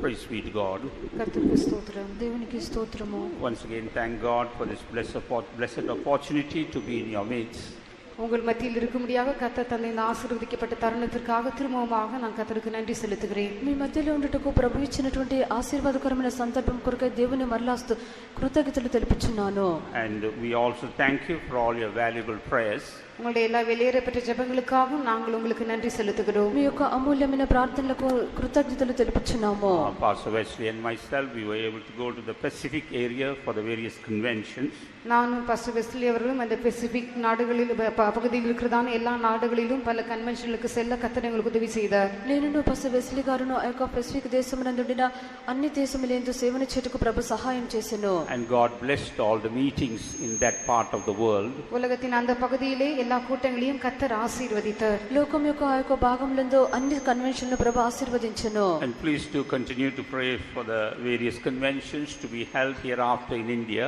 Praise be to God. கர்த்தருக்கு ஸ்தோத்திரம், தேவனுக்கு ஸ்தோத்திரமோ. Once again, thank God for this blessed opportunity to be in your midst. உங்கள் மத்தியில் இருக்கும்படியாக கர்த்தர் தந்த இந்த ஆசீர்வதிக்கப்பட்ட தருணத்திற்காக திரும்பமாக நான் கர்த்தருக்கு నன்றి செலுத்துகிறேன். మీ మధ్యలో ఉండుటకు ప్రభు ఇచ్చినటువంటి ఆశీర్వాదకరమైన సందర్భం కొరకై దేవుని మరలాస్తూ కృతజ్ఞతలు తెలుపుచున్నాను. And we also thank you for all your valuable prayers. உங்களுடைய எல்லா வெளியேறப்பட்ட ஜெபங்களுக்காகவும் நாங்கள் உங்களுக்கு நன்றி செலுத்துகிறோம். మీ యొక్క అమూల్యమైన ప్రార్థనలకు కృతజ్ఞతలు తెలుపుచున్నాము. Pastor Wesley and myself, we were able to go to the Pacific area for the various conventions. நானும் பாஸ்டர் வெஸ்லி அவர்களும் அந்த பெசிபிக் நாடுகளில் பகுதியில் இருக்கிறதான எல்லா நாடுகளிலும் பல கன்வென்ஷனுக்கு செல்ல கர்த்தர் எங்களுக்கு ఉదவி செய்தார். నేను పాస్టర్ వెస్లీ గారును ఆ యొక్క పెసిఫిక్ దేశమునందుండిన అన్ని దేశములందు సేవన చేయుటకు ప్రభు సహాయం చేసెను. And God blessed all the meetings in that part of the world. உலகத்தின் அந்த பகுதியிலே எல்லா கூட்டங்களையும் கர்த்தர் ஆசீர்வதித்தார். లోకం యొక్క ఆ యొక్క భాగములందు అన్ని కన్వెన్షన్లు ప్రభు ఆశీర్వదించెను. And please do continue to pray for the various conventions to be held hereafter in India.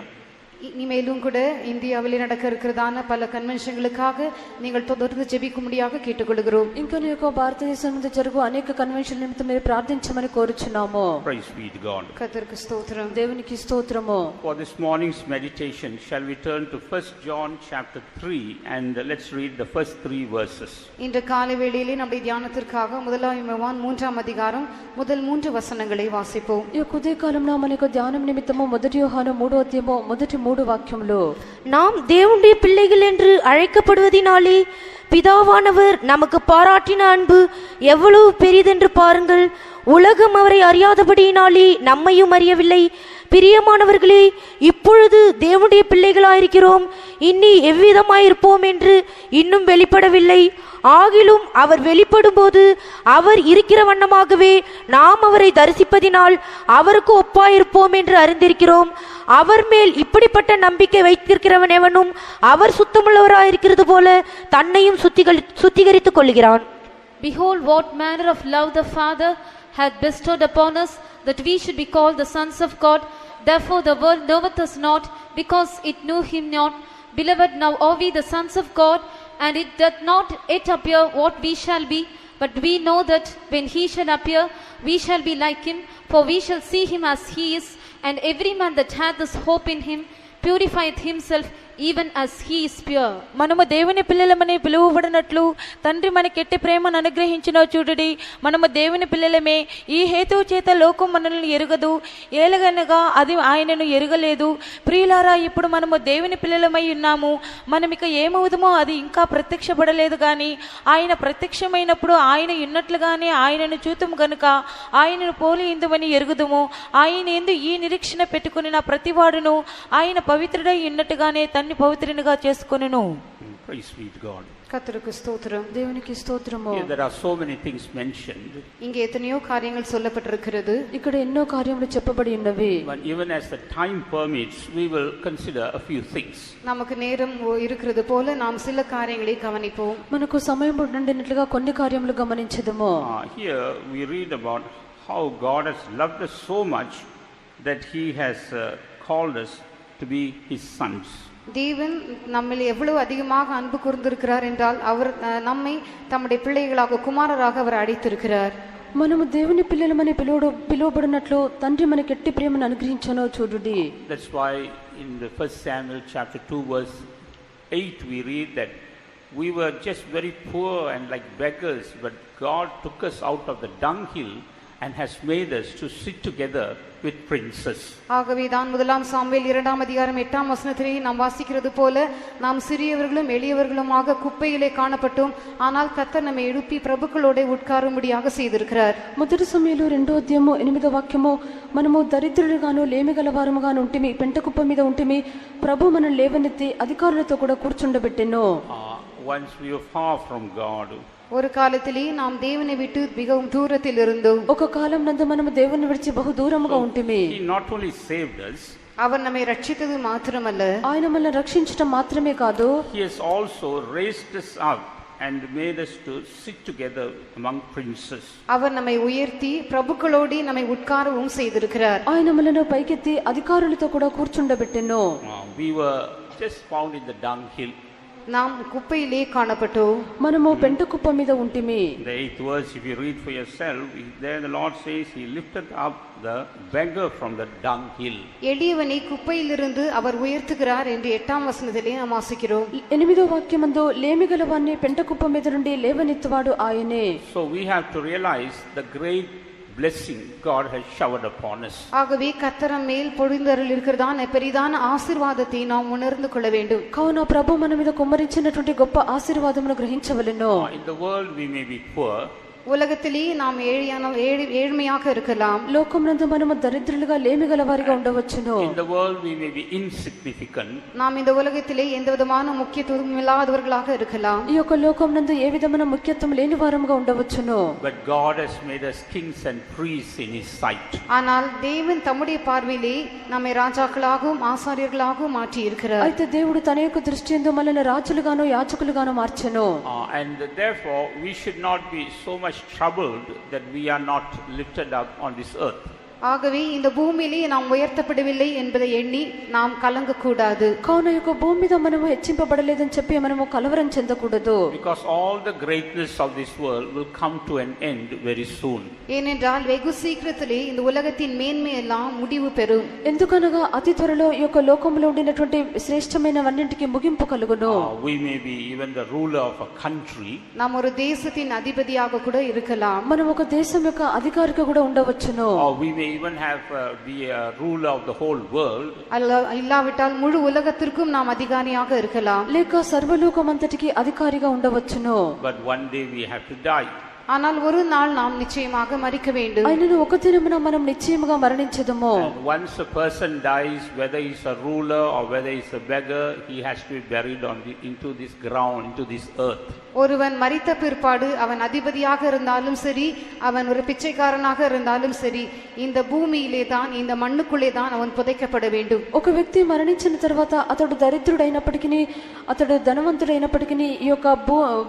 இனிமேலும் கூட இந்தியாவில் நடக்க இருக்கிறதான பல கன்வென்ஷன்களுக்காக நீங்கள் தொடர்ந்து ஜெபிக்கும்படியாக கேட்டுக்கொள்கிறோம். ఇంకా నీ యొక్క భారతదేశంలో జరుగు అనేక కన్వెన్షన్ నిమిత్తం మీరు ప్రార్థించమని కోరుచున్నాము. Praise be to God. కర్తருக்கு స్తోత్రం, దేవునికి స్తోత్రము. For this morning's meditation, shall we turn to 1 John chapter 3 and let's read the first 3 verses. இன்று காலை வேளையிலே நம்முடைய தியானத்திற்காக முதலாம் யோவான் 3ஆம் அதிகாரம் முதல் 3 வசனங்களை வாசிப்போம். ఈ ఉదయ కాలంలో మన యొక్క ధ్యానం నిమిత్తము మొదటి యోహాను 3వ అధ్యాయము మొదటి 3 వాక్యములు, நாம் தேவனுடைய பிள்ளைகள் என்று அழைக்கப்படுவதினாலே பிதாவானவர் நமக்கு பாராட்டின அன்பு எவ்வளவு பெரிதென்று பாருங்கள். உலகம் அவரை அறியாதபடியினாலே நம்மையும் அறியவில்லை. பிரியமானவர்களே, இப்பொழுது தேவனுடைய பிள்ளைகளாயிருக்கிறோம், இனி எவ்விதமாயிருப்போம் என்று இன்னும் வெளிப்படவில்லை. ஆகிலும் அவர் வெளிப்படும் போது அவர் இருக்கிற வண்ணமாகவே நாம் அவரை தரிசிப்பதினால் அவருக்கு ஒப்பாயிருப்போம் என்று அறிந்திருக்கிறோம். அவர் மேல் இப்படிப்பட்ட நம்பிக்கை வைத்திருக்கிறவன் எவனும் அவர் சுத்தமுள்ளவராயிருக்கிறது போல தன்னையும் சுத்திகரித்துக் கொள்கிறான். Behold, what manner of love the Father hath bestowed upon us, that we should be called the sons of God. Therefore the world knoweth us not, because it knew him not. Beloved, now are we the sons of God, and it doth not yet appear what we shall be. But we know that when he shall appear, we shall be like him, for we shall see him as he is. And every man that hath this hope in him purifieth himself even as he is pure. మనము దేవుని పిల్లలమని పిలువబడినట్లు తండ్రి మనకెట్టి ప్రేమను అనుగ్రహించిన చూడుడి. మనము దేవుని పిల్లలమే. ఈ హేతువు చేత లోకం మనల్ని ఎరుగదు, ఏలగనగా అది ఆయనను ఎరుగలేదు. ప్రియులారా, ఇప్పుడు మనము దేవుని పిల్లలమై ఉన్నాము. మనమిక ఏమవుదుమో అది ఇంకా ప్రత్యక్షపడలేదు, కానీ ఆయన ప్రత్యక్షమైనప్పుడు ఆయన ఉన్నట్లుగానే ఆయనను చూతుము గనుక ఆయనను పోలి ఇందుమని ఎరుగుదుము. ఆయన ఎందు ఈ నిరీక్షణ పెట్టుకుని నా ప్రతివాడును ఆయన పవిత్రుడై ఉన్నట్టుగానే పవిత్రునిగా చేసుకొనును. Praise be to God. கர்த்தருக்கு ஸ்தோத்திரம், దేవునికి స్తోత్రము. Here there are so many things mentioned. இங்கே எத்தனையோ காரியங்கள் சொல்லப்பட்டிருக்கிறது. ఇక్కడ ఎన్నో కార్యములు చెప్పబడి ఉన్నవి. But even as the time permits, we will consider a few things. நமக்கு நேரம் இருக்கிறது போல நாம் சில காரியங்களை கவனிப்போம். మనకు సమయం ఉండినట్లుగా కొన్ని కార్యములు గమనించదము. Here we read about how God has loved us so much that he has called us to be his sons. தேவன் நம்மில் எவ்வளவு அதிகமாக அன்பு கூர்ந்திருக்கிறார் என்றால் அவர் நம்மை தம்முடைய பிள்ளைகளாக குமாரராக அவர் அழைத்திருக்கிறார். మనము దేవుని పిల్లలమని పిలువబడినట్లు తండ్రి మనకి ఎట్టి ప్రేమను అనుగ్రహించానో చూడుడి. That's why in the 1 Samuel chapter 2 verse 8 we read that we were just very poor and like beggars, but God took us out of the dunghill and has made us to sit together with princes. ஆகவே தான் முதலாம் Samuel 2ஆம் அதிகாரம் 8ஆம் வசனத்திலே நாம் வாசிக்கிறது போல நாம் சிறியவர்களும் எளியவர்களுமாக குப்பையிலே காணப்பட்டோம், ஆனால் கர்த்தர் நம்மை எழுப்பி பிரபுக்களோட உட்காரும்படியாக செய்திருக்கிறார். మొదటి సమయంలో 2వ అధ్యాయము 8వ వాక్యము, మనము దరిద్రులుగాను లేమిగలవారముగాను ఉంటిమి, పెంట కుప్ప మీద ఉంటిమి, ప్రభు మనల్ని లేవనెత్తి అధికారులతో కూడా కూర్చుండబెట్టెను. Once we were far from God. ஒரு காலத்திலே நாம் தேவனை விட்டு மிகவும் தூரத்தில் இருந்தோம். ఒక కాలం నందు మనము దేవుని విడిచి బహు దూరముగా ఉంటిమి. He not only saved us, அவர் நம்மை ரட்சித்தது மாத்திரமல்ல, ఆయన మనల్ని రక్షించడం మాత్రమే కాదు, he has also raised us up and made us to sit together among princes. அவர் நம்மை உயர்த்தி பிரபுக்களோடு நம்மை உட்காரவும் செய்திருக்கிறார். ఆయన మనల్ని పైకెత్తి అధికారులతో కూడా కూర్చుండబెట్టెను. We were just found in the dunghill. நாம் குப்பையிலே காணப்பட்டோம். మనము పెంట కుప్ప మీద ఉంటిమి. The 8th verse, if you read for yourself, there the Lord says he lifted up the beggar from the dunghill. எளியவனை குப்பையிலிருந்து அவர் உயர்த்துகிறார் என்று 8ஆம் வசனத்திலே நாம் வாசிக்கிறோம். 8వ వాక్యమందు లేమిగలవాన్ని పెంట కుప్ప మీద నుండి లేవనెత్తువాడు ఆయనే. So we have to realize the great blessing God has showered upon us. ஆகவே கர்த்தர் மேல் பொழிந்தருள் இருக்கிறதான பெரிதான ஆசீர்வாதத்தை நாம் உணர்ந்து கொள்ள வேண்டும். కావున ప్రభు మన మీద కుమ్మరించినటువంటి గొప్ప ఆశీర్వాదమును గ్రహించవలెను. In the world we may be poor. உலகத்திலே நாம் ஏழ்மையாக இருக்கலாம். లోకమునందు మనము దరిద్రులుగా లేమిగల వారిగా ఉండవచ్చును. In the world we may be insignificant. நாம் இந்த உலகத்திலே எந்த விதமான முக்கியத்துவம் இல்லாதவர்களாக இருக்கலாம். ఈ యొక్క లోకమునందు ఏ విధమైన ముఖ్యత్వం లేని వారముగా ఉండవచ్చును. But God has made us kings and priests in his sight. ஆனால் தேவன் தம்முடைய பார்வையிலே நம்மை ராஜாக்களாகவும் ஆசாரியர்களாகவும் மாற்றி இருக்கிறார். అయితే దేవుడు తన యొక్క దృష్టి యందు మనల్ని రాజులుగాను యాజకులుగాను మార్చెను. And therefore we should not be so much troubled that we are not lifted up on this earth. ஆகவே இந்த பூமியிலே நாம் உயர்த்தப்படவில்லை என்பதை எண்ணி நாம் கலங்கக்கூடாது. కావున యొక్క భూమి మీద మనము హెచ్చింపబడలేదని చెప్పి మనము కలవరం చెందకూడదు. Because all the greatness of this world will come to an end very soon. ஏனென்றால் வெகு சீக்கிரத்திலே இந்த உலகத்தின் மேன்மை எல்லாம் முடிவு பெறும். ఎందుకనగా అతి త్వరలో ఈ యొక్క లోకంలో ఉండినటువంటి శ్రేష్టమైనవన్నింటికి ముగింపు కలుగును. We may be even the ruler of a country. நாம் ஒரு தேசத்தின் அதிபதியாக கூட இருக்கலாம். మనం ఒక దేశం యొక్క అధికారిగా కూడా ఉండవచ్చును. Or we may even have be a ruler of the whole world. இல்லாவிட்டால் முழு உலகத்திற்கும் நாம் அதிகாரியாக இருக்கலாம். లేక సర్వలోకమంతటికి అధికారిగా ఉండవచ్చును. But one day we have to die. ஆனால் ஒரு நாள் நாம் நிச்சயமாக மரிக்க வேண்டும். అయినను ఒక దినమున మనం నిశ్చయముగా మరణించదము. And once a person dies, whether he's a ruler or whether he's a beggar, he has to be buried into this ground, into this earth. ஒருவன் மரித்த பிற்பாடு அவன் அதிபதியாக இருந்தாலும் சரி, அவன் ஒரு பிச்சைக்காரனாக இருந்தாலும் சரி, இந்த பூமியிலே தான், இந்த மண்ணுக்குள்ளே தான் அவன் புதைக்கப்பட வேண்டும். ఒక వ్యక్తి మరణించిన తర్వాత అతడు దరిద్రుడైనప్పటికీ అతడు ధనవంతుడైనప్పటికీ ఈ యొక్క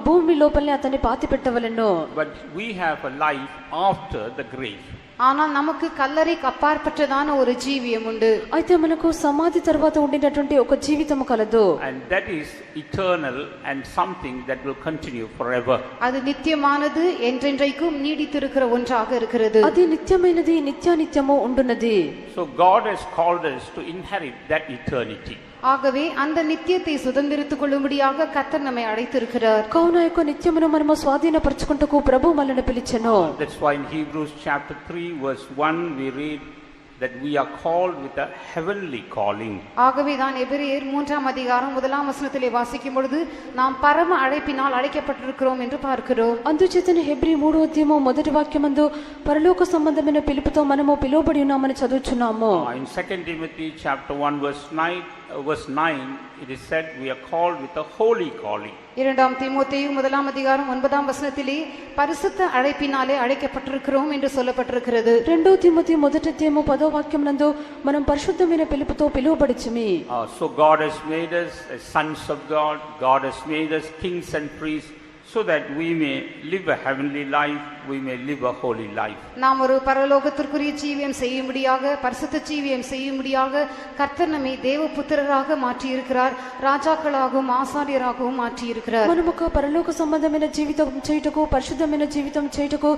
భూమి లోపలనే అతన్ని పాతి పెట్టవలెను. But we have a life after the grave. ஆனால் நமக்கு கல்லறைக்கு அப்பாற்பட்டதான ஒரு ஜீவியம் உண்டு. అయితే మనకు సమాధి తర్వాత ఉండినటువంటి ఒక జీవితం కలదు. And that is eternal and something that will continue forever. அது நித்தியமானது, என்றென்றைக்கும் நீடித்திருக்கிற ஒன்றாக இருக்கிறது. అది నిత్యమైనది, నిత్యానిత్యము ఉండున్నది. So God has called us to inherit that eternity. ஆகவே அந்த நித்தியத்தை சுதந்திரித்துக் கொள்ளும்படியாக கர்த்தர் நம்மை அழைத்திருக்கிறார். కావున యొక్క నిత్యమును మనము స్వాధీనపరచుకుంటకు ప్రభు మనల్ని పిలిచెను. That's why in Hebrews chapter 3 verse 1 we read that we are called with a heavenly calling. ஆகவே தான் எபிரேயர் 3ஆம் அதிகாரம் 1ஆம் வசனத்திலே வாசிக்கும் பொழுது நாம் பரம அழைப்பினால் அழைக்கப்பட்டிருக்கிறோம் என்று பார்க்கிறோம். అందుచేతనే హెబ్రీ 3వ అధ్యాయము మొదటి వాక్యమందు పరలోక సంబంధమైన పిలుపుతో మనము పిలువబడి ఉన్నామని చదువుచున్నాము. In 2 Timothy chapter 1 verse 9 it is said we are called with a holy calling. 2 தீமோத்தேயு 1ஆம் அதிகாரம் 9ஆம் வசனத்திலே பரிசுத்த அழைப்பினாலே அழைக்கப்பட்டிருக்கிறோம் என்று சொல்லப்பட்டிருக்கிறது. 2వ తిమోతి మొదటి అధ్యాయము 10వ వాక్యం నందు మనం పరిశుద్ధమైన పిలుపుతో పిలువబడితిమి. So God has made us as sons of God. God has made us kings and priests so that we may live a heavenly life, we may live a holy life. நாம் ஒரு பரலோகத்திற்குரிய ஜீவியம் செய்யும்படியாக, பரிசுத்த ஜீவியம் செய்யும்படியாக கர்த்தர் நம்மை தேவபுத்திரராக மாற்றி இருக்கிறார், ராஜாக்களாகவும் ஆசாரியராகவும் மாற்றி இருக்கிறார். మనము ఒక పరలోక సంబంధమైన జీవితం చేయుటకు, పరిశుద్ధమైన జీవితం చేయుటకు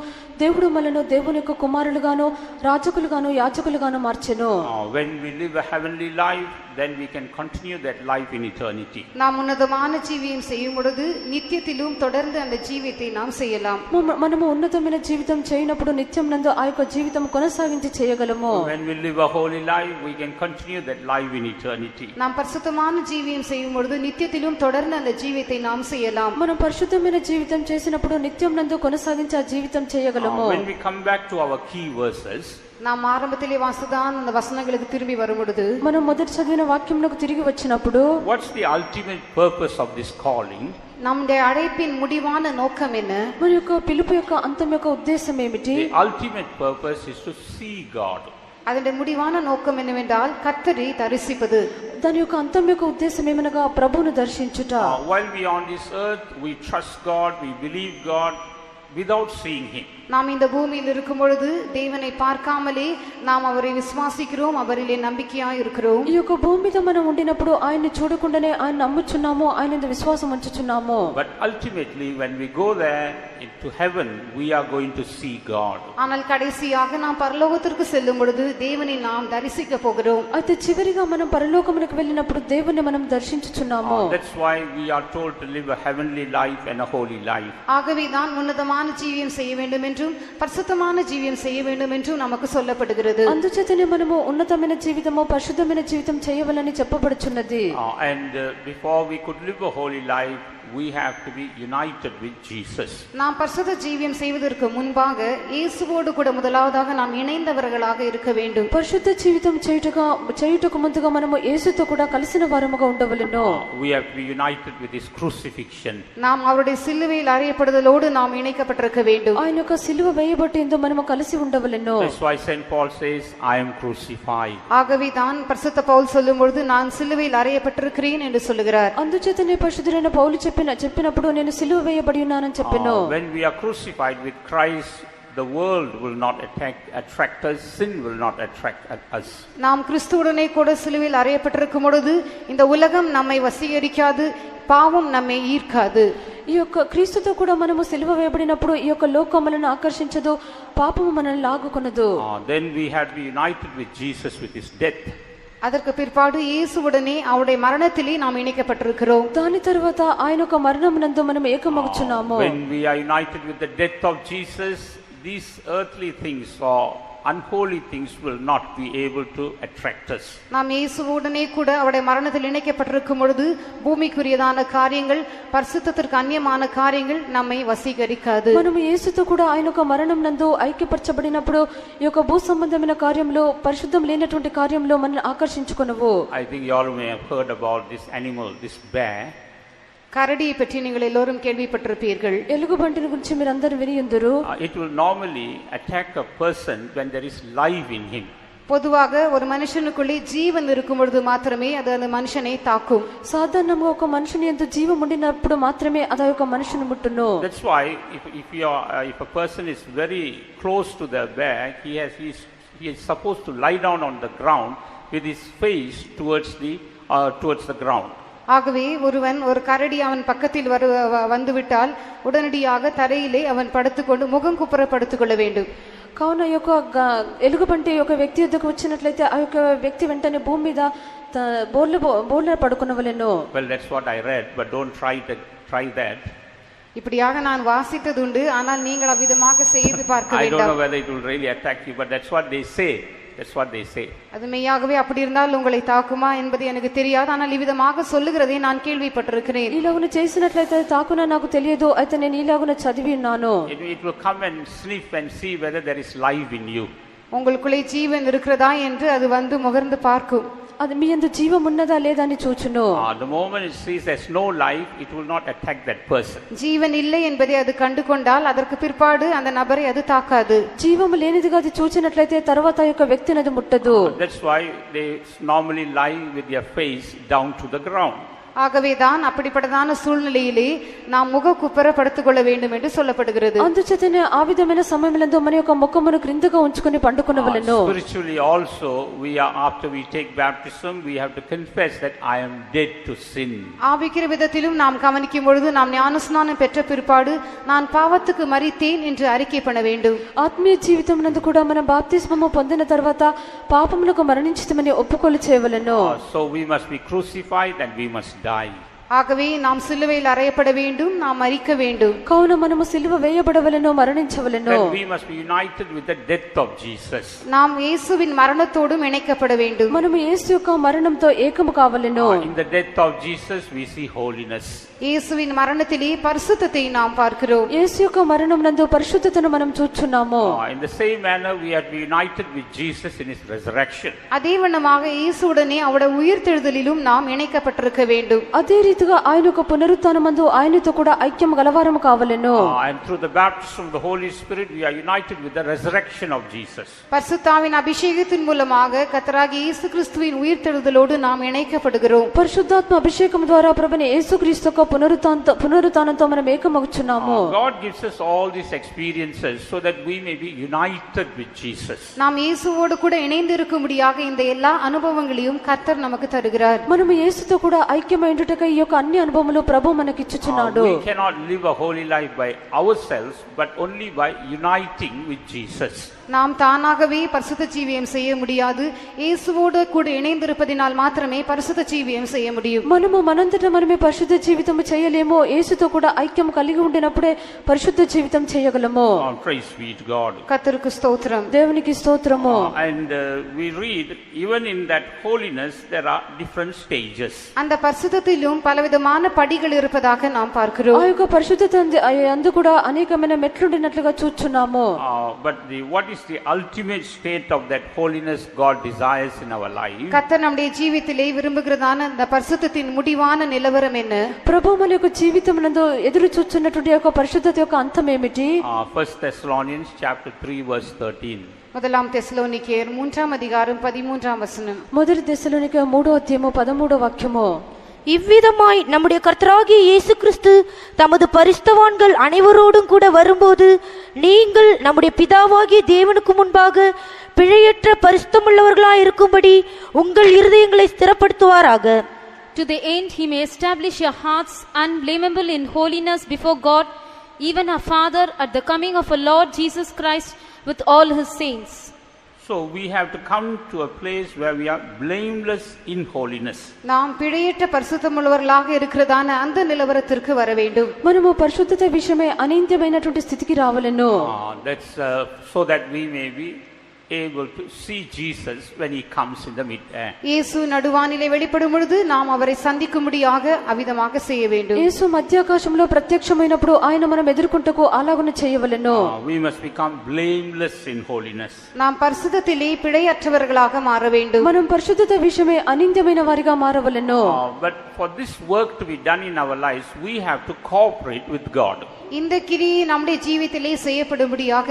దేవుడు మనలను దేవుని యొక్క కుమారులుగాను, రాజకులుగాను, యాజకులుగాను మార్చెను. When we live a heavenly life, then we can continue that life in eternity. நாம் உன்னதமான ஜீவியம் செய்யும் பொழுது நித்தியத்திலும் தொடர்ந்து அந்த ஜீவியத்தை நாம் செய்யலாம். మనము ఉన్నతమైన జీవితం చేయనప్పుడు నిత్యం నందు ఆ యొక్క జీవితం కొనసాగించి చేయగలము. When we live a holy life, we can continue that life in eternity. நாம் பரிசுத்தமான ஜீவியம் செய்யும் பொழுது நித்தியத்திலும் தொடர்ந்து அந்த ஜீவியத்தை நாம் செய்யலாம். మనం పరిశుద్ధమైన జీవితం చేసినప్పుడు నిత్యం నందు కొనసాగించి ఆ జీవితం చేయగలము. When we come back to our key verses, நாம் ஆரம்பத்திலே வாசிதான் அந்த வசனங்களுக்கு திரும்பி வரும் பொழுது, మనం మొదటి చదివిన వాక్యంలోకి తిరిగి వచ్చినప్పుడు what's the ultimate purpose of this calling? நம்முடைய அழைப்பின் முடிவான நோக்கம் என்ன? మన యొక్క పిలుపు యొక్క అంతం యొక్క ఉద్దేశం ఏమిటి? The ultimate purpose is to see God. அதனுடைய முடிவான நோக்கம் என்னவென்றால் கர்த்தரை தரிசிப்பது. దాని యొక్క అంతం యొక్క ఉద్దేశం ఏమనగా ప్రభువును దర్శించుట. While we are on this earth, we trust God, we believe God, without seeing him. நாம் இந்த பூமியில் இருக்கும் பொழுது தேவனை பார்க்காமலே நாம் அவரை விசுவாசிக்கிறோம், அவரிலே நம்பிக்கையாய் இருக்கிறோம். ఈ యొక్క భూమి మీద మనం ఉండినప్పుడు ఆయన్ని చూడకుండానే ఆయన నమ్ముచున్నాము, ఆయన మీద విశ్వాసం ఉంచుచున్నాము. But ultimately when we go there into heaven, we are going to see God. ஆனால் கடைசியாக நாம் பரலோகத்திற்கு செல்லும் பொழுது தேவனை நாம் தரிசிக்க போகிறோம். అయితే చివరిగా మనం పరలోకమునకు వెళ్ళినప్పుడు దేవుని మనం దర్శించుచున్నాము. That's why we are told to live a heavenly life and a holy life. ஆகவே தான் உன்னதமான ஜீவியம் செய்ய வேண்டும் என்றும் பரிசுத்தமான ஜீவியம் செய்ய வேண்டும் என்றும் நமக்கு சொல்லப்படுகிறது. అందుచేతనే మనము ఉన్నతమైన జీవితము పరిశుద్ధమైన జీవితం చేయవలని చెప్పబడుచున్నది. And before we could live a holy life, we have to be united with Jesus. நாம் பரிசுத்த ஜீவியம் செய்வதற்கு முன்பாக இயேசுவோடு கூட முதலாவதாக நாம் இணைந்தவர்களாக இருக்க வேண்டும். పరిశుద్ధ జీవితం చేయుటకు ముందుగా మనము యేసుతో కూడా కలిసిన వారముగా ఉండవలెను. We have to be united with his crucifixion. நாம் அவருடைய சிலுவையில் அறையப்படுதலோடு நாம் இணைக்கப்பட்டிருக்க வேண்டும். ఆయన యొక్క సిలువ వేయబట్టి మనము కలిసి ఉండవలెను. That's why Saint Paul says, I am crucified. ஆகவே தான் பரிசுத்த பவுல் சொல்லும் பொழுது நான் சிலுவையில் அறையப்பட்டிருக்கிறேன் என்று சொல்லுகிறார். అందుచేతనే పరిశుద్ధుడైన పౌలు చెప్పినప్పుడు నేను సిలువ వేయబడి ఉన్నానని చెప్పెను. When we are crucified with Christ, the world will not attract us, sin will not attract us. நாம் கிறிஸ்துவுடனே கூட சிலுவையில் அறையப்பட்டிருக்கும் பொழுது இந்த உலகம் நம்மை வசீகரிக்காது, பாவம் நம்மை ஈர்க்காது. ఈ యొక్క క్రీస్తుతో కూడా మనము సిలువ వేయబడినప్పుడు ఈ యొక్క లోకం మనల్ని ఆకర్షించదు, పాపము మనల్ని లాగుకొనదు. Then we have to be united with Jesus with his death. அதற்கு பிற்பாடு இயேசுவுடனே அவருடைய மரணத்திலே நாம் இணைக்கப்பட்டிருக்கிறோம். దాని తర్వాత ఆయన యొక్క మరణమునందు మనం ఏకమగుచున్నాము. When we are united with the death of Jesus, these earthly things or unholy things will not be able to attract us. நாம் இயேசுவுடனே கூட அவருடைய மரணத்தில் இணைக்கப்பட்டிருக்கும் பொழுது பூமிக்குரியதான காரியங்கள், பரிசுத்தத்திற்கு அந்நியமான காரியங்கள் நம்மை வசீகரிக்காது. మనము యేసుతో కూడా ఆయన యొక్క మరణం నందు ఐక్యపరచబడినప్పుడు ఈ యొక్క భూ సంబంధమైన కార్యంలో పరిశుద్ధం లేనటువంటి కార్యంలో మనల్ని ఆకర్షించుకొనవు. I think you all may have heard about this animal, this bear. கரடியை பற்றி நீங்கள் எல்லோரும் கேள்விப்பட்டிருப்பீர்கள். ఎలుగుబంటిని గురించి మీరందరూ వినియుందురు. It will normally attack a person when there is life in him. பொதுவாக ஒரு மனுஷனுக்குள்ளே ஜீவன் இருக்கும் பொழுது மாத்திரமே அது அந்த மனுஷனை தாக்கும். సాధారణంగా ఒక మనిషిని యందు జీవం ఉండినప్పుడు మాత్రమే అది ఒక మనిషిని ముట్టును. That's why if a person is very close to the bear, he is supposed to lie down on the ground with his face towards the ground. ஆகவே ஒருவன் ஒரு கரடி அவன் பக்கத்தில் வந்துவிட்டால் உடனடியாக தரையிலே அவன் படுத்துக்கொண்டு முகம் குப்புற படுத்துக்கொள்ள வேண்டும். కావున ఈ యొక్క ఎలుగుబంటి యొక్క వ్యక్తి యొద్దకు వచ్చినట్లయితే ఆ యొక్క వ్యక్తి వెంటనే భూమి మీద బోర్ల పడుకునవలెను. Well, that's what I read, but don't try that. இப்படியாக நான் வாசித்தது உண்டு, ஆனால் நீங்கள் அவ்விதமாக செய்து பார்க்க I don't வேண்டாம். know whether it will really attack you, but that's what they say. That's what they say. அது மெய்யாகவே அப்படி இருந்தால் உங்களை தாக்குமா என்பது எனக்கு தெரியாது, ஆனால் இவ்விதமாக சொல்லுகிறதை நான் கேள்விப்பட்டிருக்கிறேன். ఇలాగున చేసినట్లయితే తాకునా నాకు తెలియదు, అయితే నేను ఇలాగున చదివి ఉన్నాను. It will come and sniff and see whether there is life in you. உங்களுக்குள்ளே ஜீவன் இருக்கிறதா என்று அது வந்து முகர்ந்து பார்க்கும். అది మీ యందు జీవం ఉన్నదా లేదా అని చూచును. The moment it sees there's no life, it will not attack that person. ஜீவன் இல்லை என்பதை அது கண்டு கொண்டால் அதற்கு பிற்பாடு அந்த நபரை அது தாக்காது. జీవము లేనిదిగా అది చూచినట్లయితే తర్వాత ఆ యొక్క వ్యక్తిని అది ముట్టదు. That's why they normally lie with their face down to the ground. ஆகவேதான் அப்படிப்பட்டதான சூழ்நிலையிலே நாம் முக குப்புற படுத்துக்கொள்ள வேண்டும் என்று சொல்லப்படுகிறது. అందుచేతనే ఆ విధమైన సమయములందు మన యొక్క ముఖమును క్రిందగా ఉంచుకొని పండుకొనవలెను. Spiritually also, after we take baptism, we have to confess that I am dead to sin. ஆவிக்கிற விதத்திலும் நாம் கவனிக்கும் பொழுது நாம் ஞானஸ்நானம் பெற்ற பிற்பாடு நான் பாவத்துக்கு மரித்தேன் என்று அறிக்கை பண்ண வேண்டும். ఆత్మీయ జీవితం నందు కూడా మనం బాప్తిస్మము పొందిన తర్వాత పాపములకు మరణించితమని ఒప్పుకోలు చేయవలెను. So we must be crucified and we must die. ஆகவே நாம் சிலுவையில் அறையப்பட வேண்டும், நாம் மரிக்க வேண்டும். కావున మనము సిలువ వేయబడవలెను, మరణించవలెను. That we must be united with the death of Jesus. நாம் இயேசுவின் மரணத்தோடும் இணைக்கப்பட வேண்டும். మనము యేసు యొక్క మరణంతో ఏకము కావలెను. In the death of Jesus we see holiness. இயேசுவின் மரணத்திலே பரிசுத்தத்தை நாம் பார்க்கிறோம். యేసు యొక్క మరణం నందు పరిశుద్ధతను మనం చూచున్నాము. In the same manner we have to be united with Jesus in his resurrection. அதே வண்ணமாக இயேசுவுடனே அவருடைய உயிர்த்தெழுதலிலும் நாம் இணைக்கப்பட்டிருக்க வேண்டும். అదే రీతిగా ఆయన యొక్క పునరుత్థానమందు ఆయనతో కూడా ఐక్యం గలవారము కావలెను. And through the baptism of the Holy Spirit we are united with the resurrection of Jesus. பரிசுத்தாவின் அபிஷேகத்தின் மூலமாக கர்த்தராகிய இயேசு கிறிஸ்துவின் உயிர்த்தெழுதலோடு நாம் இணைக்கப்படுகிறோம். పరిశుద్ధాత్మ అభిషేకం ద్వారా ప్రభువైన యేసుక్రీస్తు యొక్క పునరుత్థానంతో మనం ఏకమగుచున్నాము. God gives us all these experiences so that we may be united with Jesus. நாம் இயேசுவோடு கூட இணைந்து இருக்கும்படியாக இந்த எல்லா அனுபவங்களையும் கர்த்தர் நமக்கு தருகிறார். మనము యేసుతో కూడా ఐక్యమైనట్టుగా ఈ యొక్క అన్ని అనుభవములు ప్రభు మనకి ఇచ్చుచున్నాడు. We cannot live a holy life by ourselves but only by uniting with Jesus. நாம் தானாகவே பரிசுத்த ஜீவியம் செய்ய முடியாது. இயேசுவோடு கூட இணைந்திருப்பதினால் மாத்திரமே பரிசுத்த ஜீவியம் செய்ய முடியும். మనము మనంతట మనమే పరిశుద్ధ జీవితం చేయలేము. యేసుతో కూడా ఐక్యం కలిగి ఉండినప్పుడే పరిశుద్ధ జీవితం చేయగలము. Praise be to God. கர்த்தருக்கு ஸ்தோத்திரம். దేవునికి స్తోత్రము. And we read even in that holiness there are different stages. அந்த பரிசுத்தத்திலும் பலவிதமான படிகள் இருப்பதாக நாம் பார்க்கிறோம். ఆ యొక్క పరిశుద్ధత అందు కూడా అనేకమైన మెట్లుండినట్లుగా చూచున్నాము. But what is the ultimate state of that holiness God desires in our life? கர்த்தர் நம்முடைய ஜீவிதத்திலே விரும்புகிறதான அந்த பரிசுத்தத்தின் முடிவான நிலவரம் என்ன? ప్రభు మన యొక్క జీవితమునందు ఎదురు చూచున్నటువంటి యొక్క పరిశుద్ధత యొక్క అంతం ఏమిటి? 1 Thessalonians chapter 3 verse 13. முதலாம் தெசலோனிக்கேயர் 3ஆம் அதிகாரம் 13ஆம் வசனம். మొదటి దశలోనిక 3వ అధ్యాయము 13వ వాక్యము. இவ்விதமாய் நம்முடைய கர்த்தராகிய இயேசு கிறிஸ்து தமது பரிசுத்தவான்கள் அனைவரோடும் கூட வரும்போது நீங்கள் நம்முடைய பிதாவாகிய தேவனுக்கு முன்பாக பிழையற்ற பரிசுத்தமுள்ளவர்களாய் இருக்கும்படி உங்கள் இருதயங்களை ஸ்திரப்படுத்துவாராக. To the end he may establish your hearts unblameable in holiness before God, even our Father, at the coming of our Lord Jesus Christ with all his saints. So we have to come to a place where we are blameless in holiness. நாம் பிழையற்ற பரிசுத்தமுள்ளவர்களாக இருக்கிறதான அந்த நிலவரத்திற்கு வர வேண்டும். మనము పరిశుద్ధత విషయమే అనింద్యమైనటువంటి స్థితికి రావాలెను. That's so that we may be able to see Jesus when he comes in the mid-air. இயேசு நடுவானிலே வெளிப்படும் பொழுது நாம் அவரை சந்திக்கும்படியாக அவிதமாக செய்ய வேண்டும். యేసు మధ్యాకాశంలో ప్రత్యక్షమైనప్పుడు ఆయన మనం ఎదుర్కొంటకు అలాగున చేయవలెను. We must become blameless in holiness. நாம் பரிசுத்தத்திலே பிழையற்றவர்களாக மாற வேண்டும். మనం పరిశుద్ధత విషయమే అనింద్యమైన వారిగా మారవలెను. But for this work to be done in our lives we have to cooperate with God. இந்த கிரியை நம்முடைய ஜீவிதத்திலே செய்யப்படும்படியாக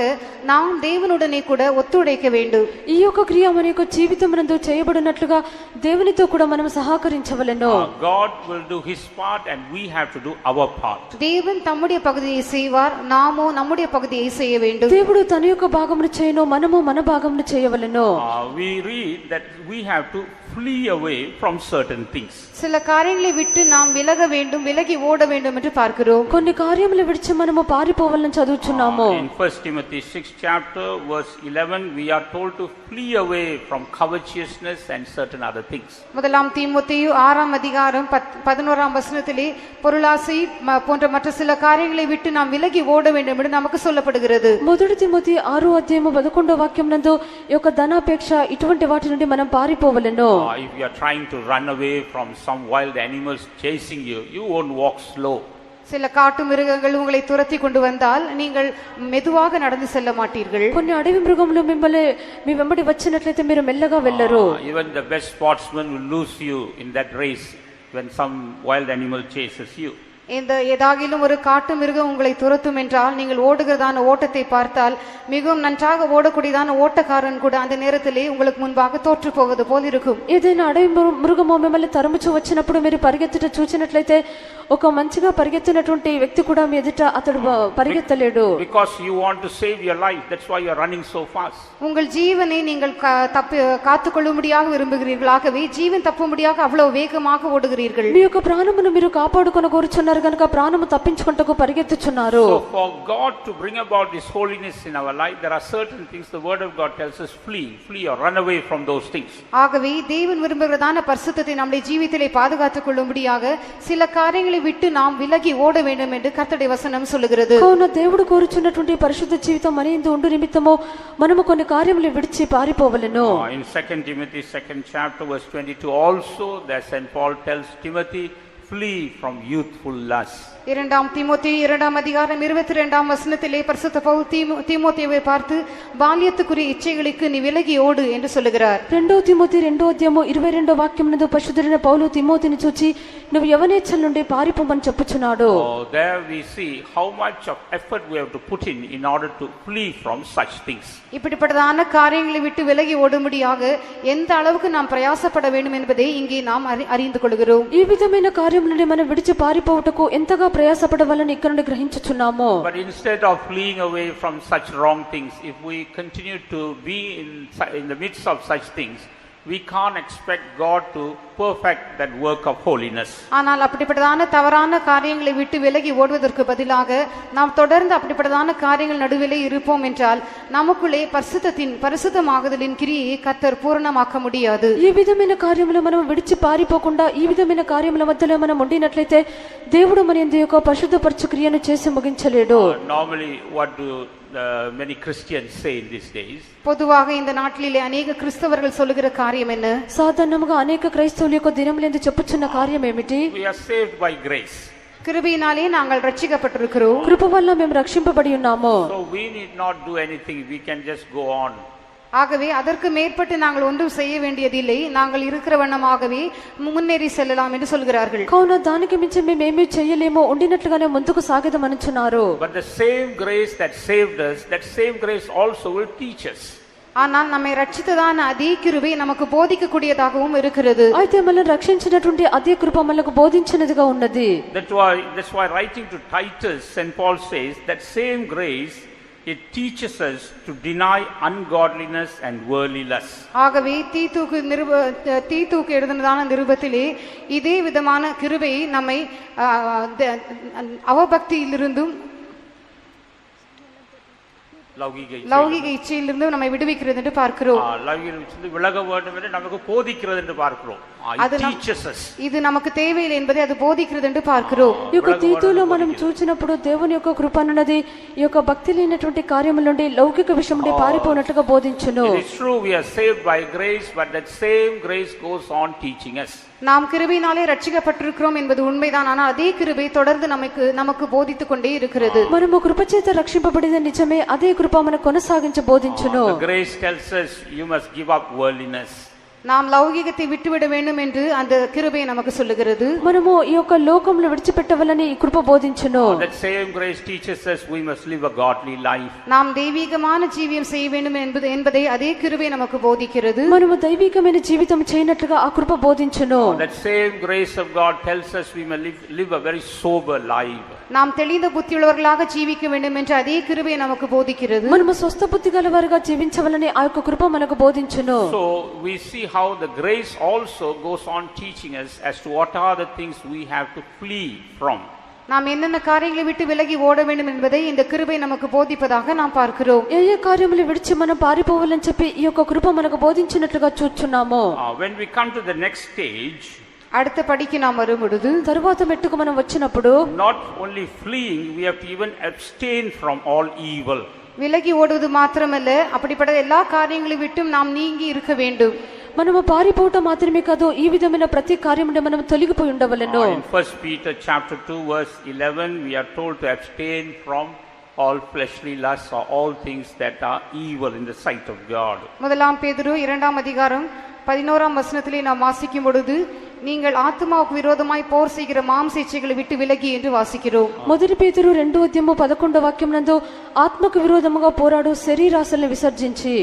நாம் தேவனுடனே கூட ஒத்துழைக்க வேண்டும். ఈ యొక్క క్రియ మన యొక్క జీవితమునందు చేయబడినట్లుగా దేవునితో కూడా మనం సహకరించవలెను. God will do his part and we have to do our part. தேவன் தம்முடைய பகுதியை செய்வார், நாமோ நம்முடைய பகுதியை செய்ய வேண்டும். దేవుడు తన యొక్క భాగమును చేయను, మనము మన భాగమును చేయవలెను. We read that we have to flee away from certain things. சில காரியங்களை விட்டு நாம் விலக வேண்டும், விலகி ஓட வேண்டும் என்று பார்க்கிறோம். కొన్ని కార్యములు విడిచి మనము పారిపోవాలని చదువుచున్నాము. In 1 Timothy 6 chapter verse 11 we are told to flee away from covetousness and certain other things. முதலாம் தீமோத்தேயு 6ஆம் அதிகாரம் 11ஆம் வசனத்திலே பொருளாசை போன்ற மற்ற சில காரியங்களை விட்டு நாம் விலகி ஓட வேண்டும் என்று நமக்கு சொல்லப்படுகிறது. మొదటి తిమోతి 6వ అధ్యాయము 11వ వాక్యం నందు ఈ యొక్క ధనాపేక్ష ఇటువంటి వాటి నుండి మనం పారిపోవలెను. If you are trying to run away from some wild animals chasing you, you won't walk slow. சில காட்டு மிருகங்கள் உங்களை துரத்தி கொண்டு வந்தால் நீங்கள் மெதுவாக நடந்து செல்ல மாட்டீர்கள். కొన్ని అడవి మృగములు మిమ్మల్ని మీ వెంబడి వచ్చినట్లయితే మీరు మెల్లగా వెళ్ళరు. Even the best sportsman will lose you in that race when some wild animal chases you. இந்த ஏதாகிலும் ஒரு காட்டு மிருகம் உங்களை துரத்தும் என்றால் நீங்கள் ஓடுகிறதான ஓட்டத்தை பார்த்தால் மிகவும் நன்றாக ஓடக்கூடியதான ஓட்டக்காரன் கூட அந்த நேரத்திலே உங்களுக்கு முன்பாக தோற்று போவது போல் இருக்கும். ఏదైనా అడవి మృగము మిమ్మల్ని తరుముచు వచ్చినప్పుడు మీరు పరిగెత్తుట చూచినట్లయితే ఒక మంచిగా పరిగెత్తినటువంటి వ్యక్తి కూడా మీ ఎదుట అతడు పరిగెత్తలేడు. Because you want to save your life, that's why you are running so fast. உங்கள் ஜீவனை நீங்கள் காத்துக்கொள்ளும்படியாக விரும்புகிறீர்களாகவே ஜீவன் தப்பும்படியாக அவ்வளவு வேகமாக ஓடுகிறீர்கள். మీ యొక్క ప్రాణమును మీరు కాపాడుకొని కోరుచున్నారు కనుక ప్రాణము తప్పించుకుంటకు పరిగెత్తుచున్నారు. So for God to bring about this holiness in our life, there are certain things the word of God tells us flee or run away from those things. ஆகவே தேவன் விரும்புகிறதான பரிசுத்தத்தை நம்முடைய ஜீவிதத்திலே பாதுகாத்துக் கொள்ளும்படியாக சில காரியங்களை விட்டு நாம் விலகி ஓட வேண்டும் என்று கர்த்தருடைய வசனம் சொல்லுகிறது. కావున దేవుడు కోరుచున్నటువంటి పరిశుద్ధ జీవితం మన యందు ఉండు నిమిత్తము మనము కొన్ని కార్యములు విడిచి పారిపోవలెను. In 2 Timothy 2nd chapter verse 22 also there St. Paul tells Timothy, flee from youthful lust. இரண்டாம் தீமோத்தேயு 2ஆம் அதிகாரம் 22ஆம் வசனத்திலே பரிசுத்த பவுல் தீமோத்தேயுவை பார்த்து బాల్యத்துக்குரிய ఇచ్చைகளுக்கு நீ விலகி ஓடு என்று சொல்லுகிறார். 2 తిమోతి 2వ అధ్యాయము 22వ వాక్యం నందు పరిశుద్ధుడైన పౌలు తిమోతిని చూచి నువ్వు యవనేచ్ఛల నుండి పారిపోమని చెప్పుచున్నాడు. There we see how much of effort we have to put in order to flee from such things. இப்படிப்பட்டதான காரியங்களை விட்டு விலகி ஓடும்படியாக எந்த அளவுக்கு நாம் பிரயாசப்பட வேண்டும் என்பதை இங்கே நாம் அறிந்து கொள்கிறோம். ఈ విధమైన కార్యం నుండి మనం విడిచి పారిపోవుటకు ఎంతగా ప్రయాసపడవాలని ఇక్కడ నుండి గ్రహించుచున్నాము. But instead of fleeing away from such wrong things, if we continue to be in the midst of such things, we can't expect God to perfect that work of holiness. ஆனால் அப்படிப்பட்டதான தவறான காரியங்களை விட்டு விலகி ஓடுவதற்கு பதிலாக நாம் தொடர்ந்து அப்படிப்பட்டதான காரியங்கள் நடுவிலே இருப்போம் என்றால் நமக்குள்ளே பரிசுத்தமாகுதலின் கிரியை கர்த்தர் பூரணமாக்க முடியாது. ఈ విధమైన కార్యములు మనం విడిచి పారిపోకుండా ఈ విధమైన కార్యముల మధ్యలో మనం ఉండినట్లయితే దేవుడు మన యందు యొక్క పరిశుద్ధపరచు క్రియను చేసి ముగించలేడు. Normally what do many Christians say in these days? பொதுவாக இந்த நாட்டிலே अनेक கிறிஸ்தவர்கள் சொல்லுகிற காரியம் என்ன? సాధారణంగా అనేక క్రైస్తవుల యొక్క దినములందు చెప్పుచున్న కార్యం ఏమిటి? We are saved by grace. கிருபையினாலே நாங்கள் ரட்சிக்கப்பட்டிருக்கிறோம். కృప వల్ల మేము రక్షింపబడి ఉన్నాము. So we need not do anything, we can just go on. ஆகவே அதற்கு மேற்பட்டு நாங்கள் ஒன்றும் செய்ய வேண்டியதில்லை, நாங்கள் இருக்கிற வண்ணமாகவே முன்னேறி செல்லலாம் என்று சொல்கிறார்கள். కావున దానికి మించి మేమేమీ చేయలేమో ఉండినట్లుగానే ముందుకు సాగదమనుచున్నారు. But the same grace that saved us, that same grace also will teach us. ஆனால் நம்மை ரட்சித்ததான அதே கிருபை நமக்கு போதிக்கக்கூடியதாகவும் இருக்கிறது. అయితే మనల్ని రక్షించినటువంటి అదే కృప మనకు బోధించినదిగా ఉన్నది. That's why writing to Titus, St. Paul says that same grace, it teaches us to deny ungodliness and worldly lust. ஆகவே தீத்துக்கு எழுதினதான நிருபத்திலே இதே விதமான கிருபை நம்மை அவபக்தியிலிருந்தும் லௌகிக இச்சையிலிருந்து நம்மை விடுவிக்கிறது என்று பார்க்கிறோம். விலக வேண்டும் என்று நமக்கு போதிக்கிறது என்று பார்க்கிறோம். இது நமக்கு தேவையில்லை என்பதை அது போதிக்கிறது என்று பார்க்கிறோம். ఈ యొక్క తీతులో మనం చూచినప్పుడు దేవుని యొక్క కృప అన్నది ఈ యొక్క భక్తి లేనటువంటి కార్యముల నుండి లౌకిక విషయం నుండి పారిపోనట్టుగా బోధించును. It is true we are saved by grace, but that same grace goes on teaching us. நாம் கிருபையினாலே ரட்சிக்கப்பட்டிருக்கிறோம் என்பது உண்மைதான், ஆனால் அதே கிருபை தொடர்ந்து நமக்கு போதித்துக் கொண்டே இருக்கிறது. మనము కృప చేత రక్షింపబడిన నిజమే, అదే కృప మనకు కొనసాగించ బోధించును. The grace tells us you must give up worldliness. நாம் లౌకికத்தை విட்டுவிட வேண்டும் என்று அந்த கிருபை நமக்கு சொல்லுகிறது. మనము ఈ యొక్క లోకంలో విడిచిపెట్టవాలని ఈ కృప బోధించును. That same grace teaches us we must live a godly life. நாம் தெய்வீகமான ஜீவியம் செய்ய வேண்டும் என்பதை அதே கிருபை நமக்கு போதிக்கிறது. మనము దైవికమైన జీవితం చేయనట్లుగా ఆ కృప బోధించును. That same grace of God tells us we must live a very sober life. நாம் தெளிந்த புத்தியுள்ளவர்களாக ஜீவிக்க வேண்டும் என்று அதே கிருபை நமக்கு போதிக்கிறது. మనము స్వస్థ బుద్ధి గలవారుగా జీవించవాలని ఆ యొక్క కృప మనకు బోధించును. So we see how the grace also goes on teaching us as to what are the things we have to flee from. நாம் என்னென்ன காரியங்களை விட்டு விலகி ஓட வேண்டும் என்பதை இந்த கிருபை நமக்கு போதிப்பதாக நாம் பார்க்கிறோம். ఏ ఏ కార్యములు విడిచి మనం పారిపోవాలని చెప్పి ఈ యొక్క కృప మనకు బోధించినట్లుగా చూస్తున్నాము. When we come to the next stage, அடுத்த படிக்கு நாம் வரும்பொழுது తరువాత మెట్టుకు మనం వచ్చినప్పుడు not only fleeing, we have to even abstain from all evil. விலகி ஓடுவது மாத்திரமல்ல, அப்படிப்பட்ட எல்லா காரியங்களை விட்டும் நாம் நீங்கி இருக்க வேண்டும். మనము పారిపోవటం మాత్రమే కాదు, ఈ విధమైన ప్రతి కార్యం నుండి మనం తొలగిపోయి ఉండవలెను. In 1 Peter chapter 2 verse 11 we are told to abstain from all fleshly lusts or all things that are evil in the sight of God. முதலாம் பேதுரு 2ஆம் அதிகாரம் 11ஆம் வசனத்திலே நாம் வாசிக்கும் பொழுது நீங்கள் ஆத்துமாவுக்கு விரோதமாய் போர் செய்கிற மாம்ச இச்சைகளை விட்டு விலகி என்று வாசிக்கிறோம். మొదటి పేతురు 2వ అధ్యాయము 11వ వాక్యం నందు ఆత్మకు విరోధముగా పోరాడు శరీరాశలను విసర్జించి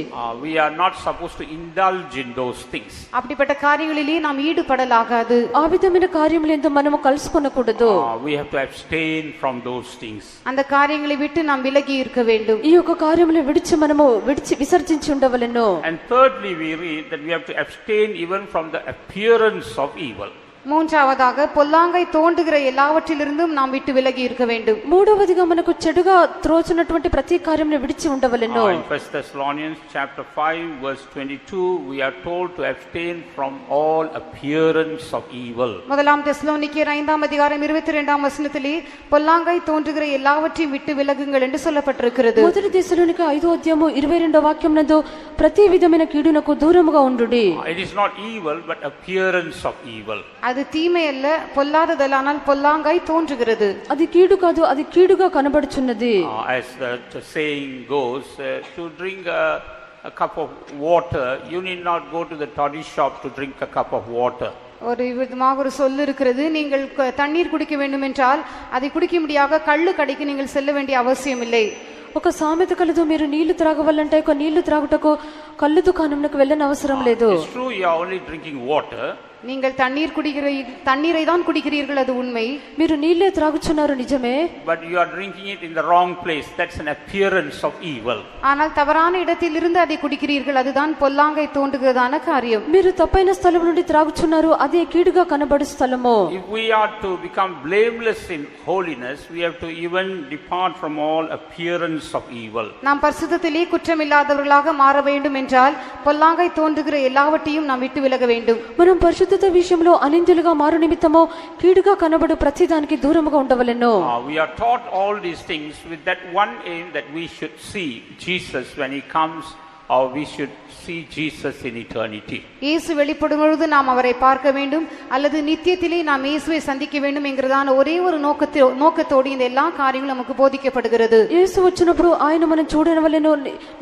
We are not supposed to indulge in those things. அப்படிப்பட்ட காரியங்களிலே நாம் ஈடுபடலாகாது. ఆ విధమైన కార్యములందు మనము కలుసుకొనకూడదు. We have to abstain from those things. அந்த காரியங்களை விட்டு நாம் விலகி இருக்க வேண்டும். ఈ యొక్క కార్యములు విడిచి విసర్జించి ఉండవలెను. And thirdly we read that we have to abstain even from the appearance of evil. மூன்றாவதாக பொல்லாங்கை தோன்றுகிற எல்லாவற்றிலிருந்தும் நாம் விட்டு விலகி இருக்க வேண்டும். మూడవదిగా మనకు చెడుగా త్రోచున్నటువంటి ప్రతి కార్యమును విడిచి ఉండవలెను. In 1 Thessalonians chapter 5 verse 22 we are told to abstain from all appearance of evil. முதலாம் தெசலோனிக்கேயர் 5ஆம் அதிகாரம் 22ஆம் வசனத்திலே பொல்லாங்கை தோன்றுகிற எல்லாவற்றையும் விட்டு விலகுங்கள் என்று சொல்லப்பட்டிருக்கிறது. మొదటి తెస్సలోనిక 5వ అధ్యాయము 22వ వాక్యం నందు ప్రతి విధమైన కీడునకు దూరముగా ఉండుడి. It is not evil but appearance of evil. அது தீமை அல்ல, பொல்லாததல்ல, ஆனால் பொல்லாங்காய் தோன்றுகிறது. అది కీడు కాదు, అది కీడుగా కనబడుచున్నది. As the saying goes, to drink a cup of water, you need not go to the toddy shop to drink a cup of water. ஒரு விதமாக ஒரு சொல் இருக்கிறது, நீங்கள் தண்ணீர் குடிக்க வேண்டும் என்றால் அதை குடிக்கும்படியாக கள்ளு கடைக்கு நீங்கள் செல்ல வேண்டிய அவசியம் இல்லை. ఒక సామెత కలదు, మీరు నీళ్లు త్రాగవాలంటే ఒక నీళ్లు త్రాగుటకు కళ్ళు దుకాణంకు వెళ్ళని అవసరం లేదు. It's true, you are only drinking water. நீங்கள் தண்ணீரை தான் குடிக்கிறீர்கள், அது உண்மை. మీరు నీళ్లే త్రాగుచున్నారు, నిజమే. But you are drinking it in the wrong place. That's an appearance of evil. ஆனால் தவறான இடத்தில் இருந்து அதை குடிக்கிறீர்கள், அதுதான் பொல்லாங்கை தோன்றுகிறதான காரியம். మీరు తప్పైన స్థలం నుండి త్రాగుచున్నారు, అదే కీడుగా కనబడు స్థలము. If we are to become blameless in holiness, we have to even depart from all appearance of evil. நாம் பரிசுத்தத்திலே குற்றமில்லாதவர்களாக மாற வேண்டும் என்றால் பொல்லாங்கை தோன்றுகிற எல்லாவற்றையும் நாம் விட்டு விலக வேண்டும். మనం పరిశుద్ధత విషయంలో అనింద్యులుగా మారు నిమిత్తము కీడుగా కనబడు ప్రతిదానికి దూరముగా ఉండవలెను. We are taught all these things with that one aim, that we should see Jesus when he comes, or we should see Jesus in eternity. இயேசு வெளிப்படும் பொழுது நாம் அவரை பார்க்க வேண்டும், அல்லது நித்தியத்திலே நாம் இயேசுவை சந்திக்க வேண்டும் என்கிறதான ஒரே ஒரு நோக்கத்தோடு இந்த எல்லா காரியங்களும் நமக்கு போதிக்கப்படுகிறது. యేసు వచ్చినప్పుడు ఆయన మనం చూడవలెను,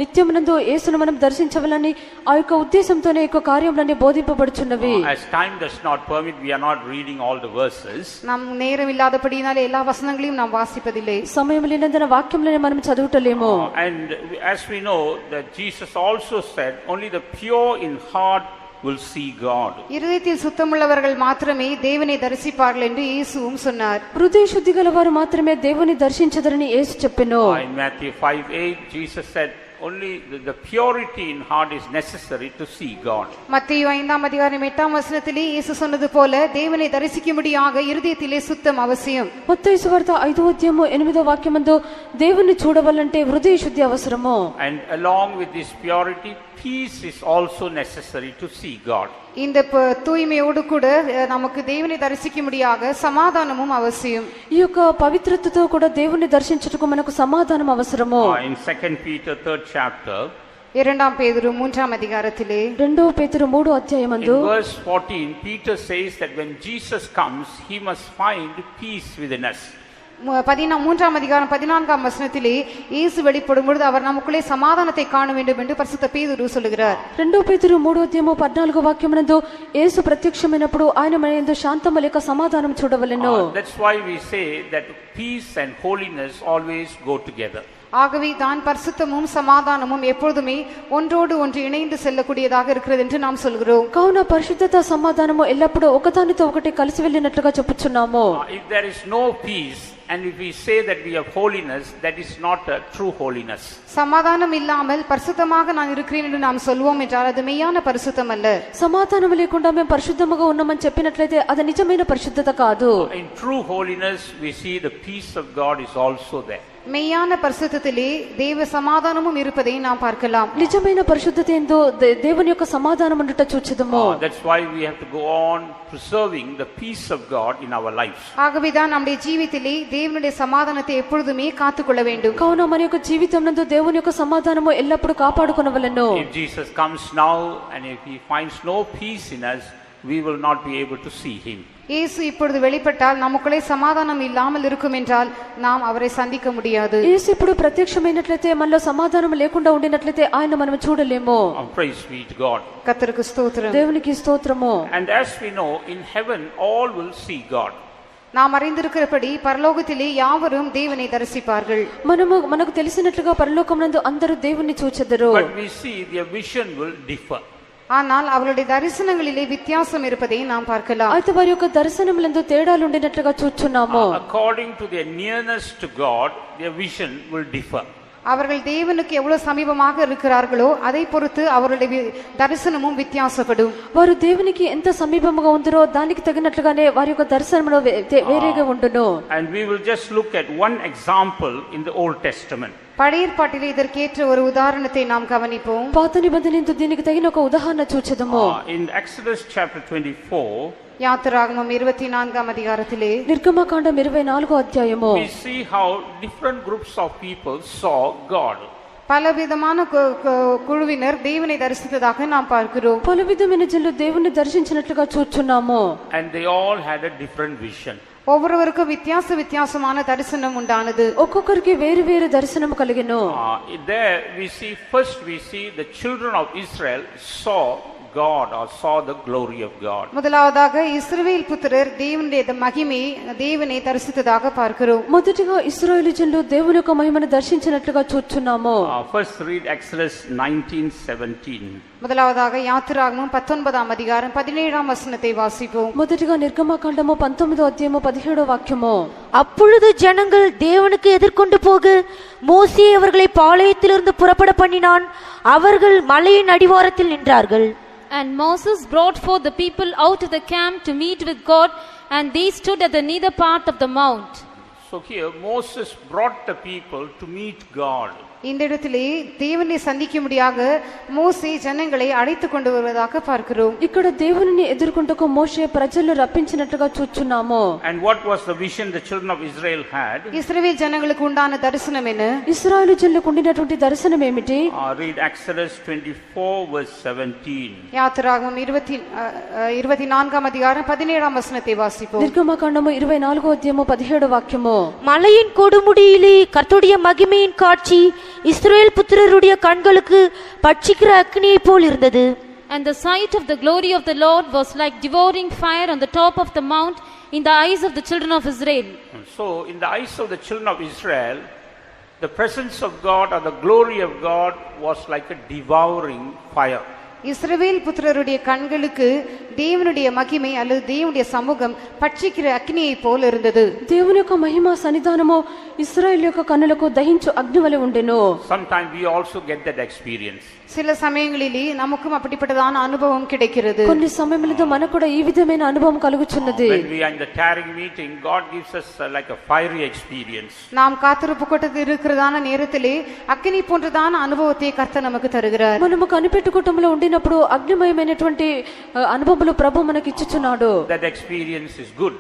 నిత్యమునందు యేసును మనం దర్శించవలని ఆ యొక్క ఉద్దేశంతోనే ఈ యొక్క కార్యములన్నీ బోధింపబడుచున్నవి. As time does not permit, we are not reading all the verses. நாம் நேரம் இல்லாதபடியினாலே எல்லா வசனங்களையும் நாம் வாசிப்பதில்லை. సమయం లేనందున వాక్యములను మనం చదువుటలేము. And as we know that Jesus also said, only the pure in heart will see God. இருதயத்தில் சுத்தமுள்ளவர்கள் மாத்திரமே தேவனை தரிசிப்பார்கள் என்று இயேசுவும் சொன்னார். హృదయ శుద్ధి గలవారు మాత్రమే దేవుని దర్శించదరని యేసు చెప్పెను. In Matthew 5:8, Jesus said, only the purity in heart is necessary to see God. மத்தேயு 5:8 இயேசு சொன்னது போல தேவனை தரிசிக்கும்படியாக இருதயத்திலே சுத்தம் அவசியம். మత్తయి సువార్త 5:8 దేవుని చూడవాలంటే హృదయ శుద్ధి అవసరము. And along with this purity, peace is also necessary to see God. இந்த தூய்மையோடு கூட நமக்கு தேவனை தரிசிக்கும்படியாக சமாதானமும் அவசியம். ఈ యొక్క పవిత్రతతో కూడా దేవుని దర్శించుటకు మనకు సమాధానం అవసరము. In 2 Peter 3rd chapter, 2 பேதுரு 3ஆம் அதிகாரத்திலே 2 పేతురు 3 అధ్యాయమందు in verse 14, Peter says that when Jesus comes, he must find peace within us. 3ஆம் அதிகாரம் 14ஆம் வசனத்திலே இயேசு வெளிப்படும் பொழுது அவர் நமக்குள்ளே சமாதானத்தை காண வேண்டும் என்று பரிசுத்த பேதுரு சொல்கிறார். 2 పేతురు 3:14 వాక్యమునందు యేసు ప్రత్యక్షమైనప్పుడు ఆయన మన యందు శాంతము లేక సమాధానం చూడవలెను. That's why we say that peace and holiness always go together. ஆகவே தான் பரிசுத்தமும் சமாதானமும் எப்பொழுதுமே ஒன்றோடு ஒன்று இணைந்து செல்லக்கூடியதாக இருக்கிறது என்று நாம் சொல்கிறோம். కావున పరిశుద్ధత సమాధానము ఎల్లప్పుడూ ఒకదానితో ఒకటి కలిసి వెళ్ళినట్లుగా చెప్పుచున్నాము. If there is no peace and if we say that we have holiness, that is not a true holiness. சமாதானம் இல்லாமல் பரிசுத்தமாக நான் இருக்கிறேன் என்று நாம் சொல்வோம் என்றால் அது மெய்யான பரிசுத்தம் அல்ல. సమాధానం లేకుండా మేము పరిశుద్ధముగా ఉన్నామని చెప్పినట్లయితే అది నిజమైన పరిశుద్ధత కాదు. In true holiness we see the peace of God is also there. மெய்யான பரிசுத்தத்திலே தேவ சமாதானமும் இருப்பதை நாம் பார்க்கலாம். నిజమైన పరిశుద్ధత యందు దేవుని యొక్క సమాధానం ఉండుట చూచెదము. That's why we have to go on preserving the peace of God in our lives. ஆகவே தான் நம்முடைய ஜீவிதத்திலே தேவனுடைய சமாதானத்தை எப்பொழுதுமே காத்துக்கொள்ள வேண்டும். కావున మన యొక్క జీవితం నందు దేవుని యొక్క సమాధానము ఎల్లప్పుడూ కాపాడుకొనవలెను. If Jesus comes now and if he finds no peace in us, we will not be able to see him. இயேசு இப்பொழுது வெளிப்பட்டால் நமக்குள்ளே சமாதானம் இல்லாமல் இருக்கும் என்றால் நாம் அவரை சந்திக்க முடியாது. యేసు ఇప్పుడు ప్రత్యక్షమైనట్లయితే మనలో సమాధానం లేకుండా ఉండినట్లయితే ఆయన మనం చూడలేము. Praise be to God. கர்த்தருக்கு ஸ்தோத்திரம். దేవునికి స్తోత్రము. And as we know, in heaven all will see God. நாம் அறிந்திருக்கிறபடி பரலோகத்திலே யாவரும் தேவனை தரிசிப்பார்கள். మనకు తెలిసినట్లుగా పరలోకమునందు అందరూ దేవుని చూచెదరు. But we see their vision will differ. ஆனால் அவருடைய தரிசனங்களிலே வித்தியாசம் இருப்பதை நாம் பார்க்கலாம். అయితే వారి యొక్క దర్శనములందు తేడాలు ఉండినట్లుగా చూచున్నాము. According to their nearness to God, their vision will differ. அவர்கள் தேவனுக்கு எவ்வளவு சமீபமாக இருக்கிறார்களோ அதை பொறுத்து அவருடைய దర్శనமும் வித்தியாசப்படும். వారు దేవునికి ఎంత సమీపముగా ఉందరో దానికి తగినట్లుగానే వారి యొక్క దర్శనములు వేరేగా ఉండును. And we will just look at one example in the Old Testament. பழைய ஏற்பாட்டிலே இதற்கேற்ற ஒரு உதாரணத்தை நாம் கவனிப்போம். పాత నిబంధనలో దీనికి తగిన ఒక ఉదాహరణ చూచెదము. In Exodus chapter 24, யாத்திராகமம் 24ஆம் அதிகாரத்திலே నిర్గమకాండం 24వ అధ్యాయము we see how different groups of people saw God. பலவிதமான குழுவினர் தேவனை தரிசித்ததாக நாம் பார்க்கிறோம். పలువిధమైన జనులు దేవుణ్ణి దర్శించినట్లుగా చూచున్నాము. And they all had a different vision. ஒவ்வொருவருக்கும் வித்தியாசமான தரிசனம் உண்டானது. ఒక్కొక్కరికి వేరు వేరు దర్శనం కలిగెను. There we see the children of Israel saw God or saw the glory of God. முதலாவதாக இஸ்ரவேல் புத்திரர் தேவனுடைய மகிமை தேவனை தரிசித்ததாக பார்க்கிறோம். మొదటిగా ఇశ్రాయేలు జనులు దేవుని యొక్క మహిమను దర్శించినట్లుగా చూచున్నాము. First read Exodus 19:17. முதலாவதாக யாத்திராகமம் 19ஆம் அதிகாரம் 17ஆம் வசனத்தை வாசிப்போம். మొదటిగా నిర్గమకాండము 19వ అధ్యాయము 17వ వాక్యము. அப்பொழுது ஜனங்கள் தேவனுக்கு எதிர்கொண்டு போக மோசே அவர்களை பாளையத்திலிருந்து புறப்பட பண்ணினான். அவர்கள் மலையின் அடிவாரத்தில் நின்றார்கள். And Moses brought forth the people out of the camp to meet with God, and they stood at the nether part of the mount. So here Moses brought the people to meet God. இந்த இடத்திலே தேவனை சந்திக்கும்படியாக மோசே ஜனங்களை அழைத்து கொண்டு வருவதாக பார்க்கிறோம். ఇక్కడ దేవునిని ఎదుర్కొంటకు మోషే ప్రజలను రప్పించినట్లుగా చూచున్నాము. And what was the vision the children of Israel had? இஸ்ரவேல் ஜனங்களுக்கு உண்டான தரிசனம் என்ன? ఇశ్రాయేలు జనులకు ఉండినటువంటి దర్శనం ఏమిటి? Read Exodus 24:17. யாத்திராகமம் 24ஆம் அதிகாரம் 17ஆம் வசனத்தை வாசிப்போம். నిర్గమకాండము 24వ అధ్యాయము 17వ వాక్యము. மலையின் கொடுமுடியிலே கர்த்தருடைய மகிமையின் காட்சி இஸ்ரவேல் புத்திரருடைய கண்களுக்கு பட்சிக்கிற அக்கினியை போல் இருந்தது. And the sight of the glory of the Lord was like devouring fire on the top of the mount in the eyes of the children of Israel. So in the eyes of the children of Israel, the presence of God or the glory of God was like a devouring fire. இஸ்ரவேல் புத்திரருடைய கண்களுக்கு தேவனுடைய மகிமை அல்லது தேவனுடைய சமூகம் பட்சிக்கிற அக்னியை போல இருந்தது. దేవుని యొక్క మహిమ సన్నిధానము ఇశ్రాయేలు యొక్క కన్నులకు దహించు అగ్ని వలె ఉండెను. Sometimes we also get that experience. சில சமயங்களிலே நமக்கும் அப்படிப்பட்டதான அனுபவம் கிடைக்கிறது. కొన్ని సమయములలో మనకు కూడా ఈ విధమైన అనుభవం కలుగుచున్నది. When we are in the tarrying meeting, God gives us like a fiery experience. நாம் காத்திருப்பு கூட்டத்தில் இருக்கிறதான நேரத்திலே அக்னி போன்றதான அனுபவத்தை கர்த்தர் நமக்கு தருகிறார். మనము కనిపెట్టుకోవటంలో ఉండినప్పుడు అగ్నిమయమైనటువంటి అనుభవములు ప్రభు మనకి ఇచ్చుచున్నాడు. That experience is good.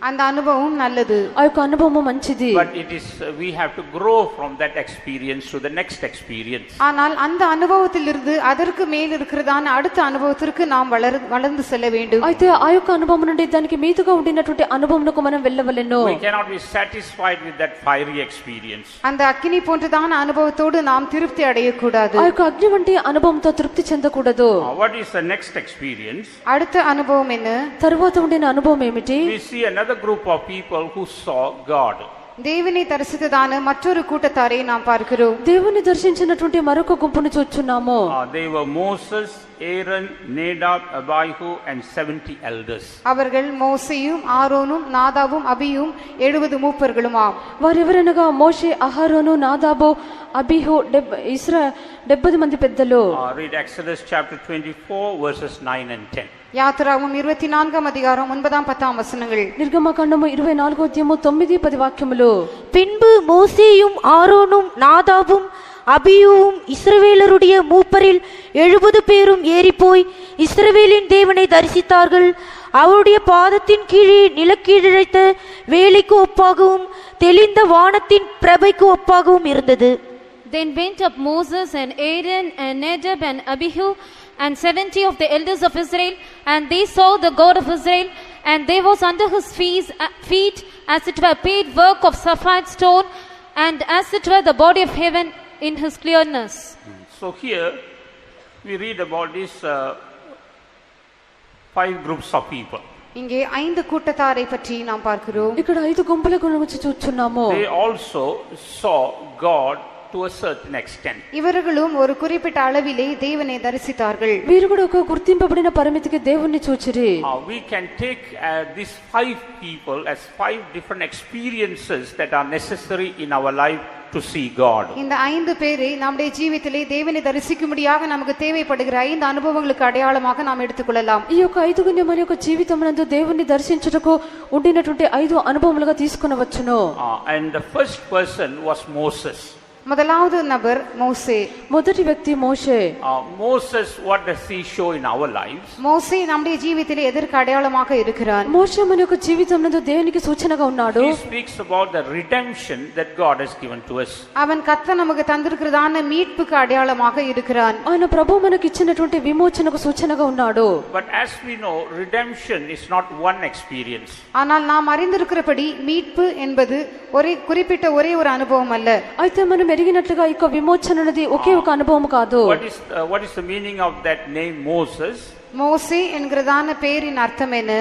அந்த அனுபவம் நல்லது. ఆ యొక్క అనుభవము మంచిది. But it is we have to grow from that experience to the next experience. ஆனால் அந்த அனுபவத்திலிருந்து அதற்கு மேல் இருக்கிறதான அடுத்த அனுபவத்திற்கு நாம் வளர்ந்து செல்ல வேண்டும். అయితే ఆ యొక్క అనుభవం నుండి దానికి మీదుగా ఉండినటువంటి అనుభవమునకు మనం వెళ్ళవలెను. We cannot be satisfied with that fiery experience. அந்த அக்னி போன்றதான அனுபவத்தோடு நாம் திருப்தி அடையக்கூடாது. ఆ యొక్క అగ్ని వంటి అనుభవంతో తృప్తి చెందకూడదు. What is the next experience? அடுத்த அனுபவம் என்ன? తరువాత ఉండిన అనుభవం ఏమిటి? We see another group of people who saw God. தேவனை தரிசித்ததான மற்றொரு கூட்டத்தாரை நாம் பார்க்கிறோம். దేవుని దర్శించినటువంటి మరొక గుంపును చూచున్నాము. They were Moses, Aaron, Nadab, Abihu and 70 elders. அவர்கள் மோசேயும் ஆரோனும் நாதாபும் அபியும் 70 மூப்பர்களுமாம். వారెవరనగా మోషే, అహరోను, నాదాబు, అబీహు 70 మంది పెద్దలు. Read Exodus chapter 24 verses 9 and 10. யாத்திராகமம் 24ஆம் அதிகாரம் 9ஆம் 10ஆம் வசனங்கள். నిర్గమకాండము 24వ అధ్యాయము 9-10 వాక్యములు. பின்பு மோசேயும் ஆரோனும் நாதாபும் அபியூவும் இஸ்ரவேலருடைய மூப்பரில் 70 பேரும் ஏறிப்போய் இஸ்ரவேலின் தேவனை தரிசித்தார்கள். அவருடைய பாதத்தின் கீழே நிலக்கீழிழைத்த வேலைக்கு ஒப்பாகவும் தெளிந்த வானத்தின் பிரபைக்கு ஒப்பாகவும் இருந்தது. Then went up Moses and Aaron and Nadab and Abihu and 70 of the elders of Israel, and they saw the God of Israel, and there was under his feet as it were paid work of sapphire stone, and as it were the body of heaven in his clearness. So here we read about these 5 groups of people. இங்கே 5 கூட்டத்தாரை பற்றி நாம் பார்க்கிறோம். ఇక్కడ 5 గుంపుల గురించి చూస్తున్నాము. They also saw God to a certain extent. இவர்களும் ஒரு குறிப்பிட்ட அளவிலே தேவனை தரிசித்தார்கள். వీరు కూడా ఒక గుర్తింపబడిన పరిమితికి దేవుణ్ణి చూచిరి. We can take these 5 people as 5 different experiences that are necessary in our life to see God. இந்த 5 பேரை நம்முடைய ஜீவிதத்திலே தேவனை தரிசிக்கும்படியாக நமக்கு தேவைப்படுகிற 5 அனுபவங்களுக்கு அடையாளமாக நாம் எடுத்துக்கொள்ளலாம். ఈ యొక్క 5 మన యొక్క జీవితమునందు దేవుణ్ణి దర్శించుటకు ఉండినటువంటి 5 అనుభవములుగా తీసుకొనవచ్చును. And the first person was Moses. முதலாவது நபர் மோசே. మొదటి వ్యక్తి మోషే. Moses, what does he show in our lives? மோசே நம்முடைய ஜீவிதத்திலே எதற்கு அடையாளமாக இருக்கிறார்? మోషే మన యొక్క జీవితంలో దేనికి సూచనగా ఉన్నాడు? He speaks about the redemption that God has given to us. அவன் கர்த்தர் நமக்கு தந்திருக்கிறதான மீட்புக்கு அடையாளமாக இருக்கிறான். ఆయన ప్రభు మనకి ఇచ్చినటువంటి విమోచనకు సూచనగా ఉన్నాడు. But as we know, redemption is not one experience. ஆனால் நாம் அறிந்திருக்கிறபடி மீட்பு என்பது குறிப்பிட்ட ஒரே ஒரு அனுபவம் அல்ல. అయితే మనం ఎరిగినట్లుగా ఈ విమోచన అనేది ఒకే ఒక అనుభవం కాదు. What is the meaning of that name Moses? మోసే ఎన్గ్రదాన పేరిన అర్థం என்ன?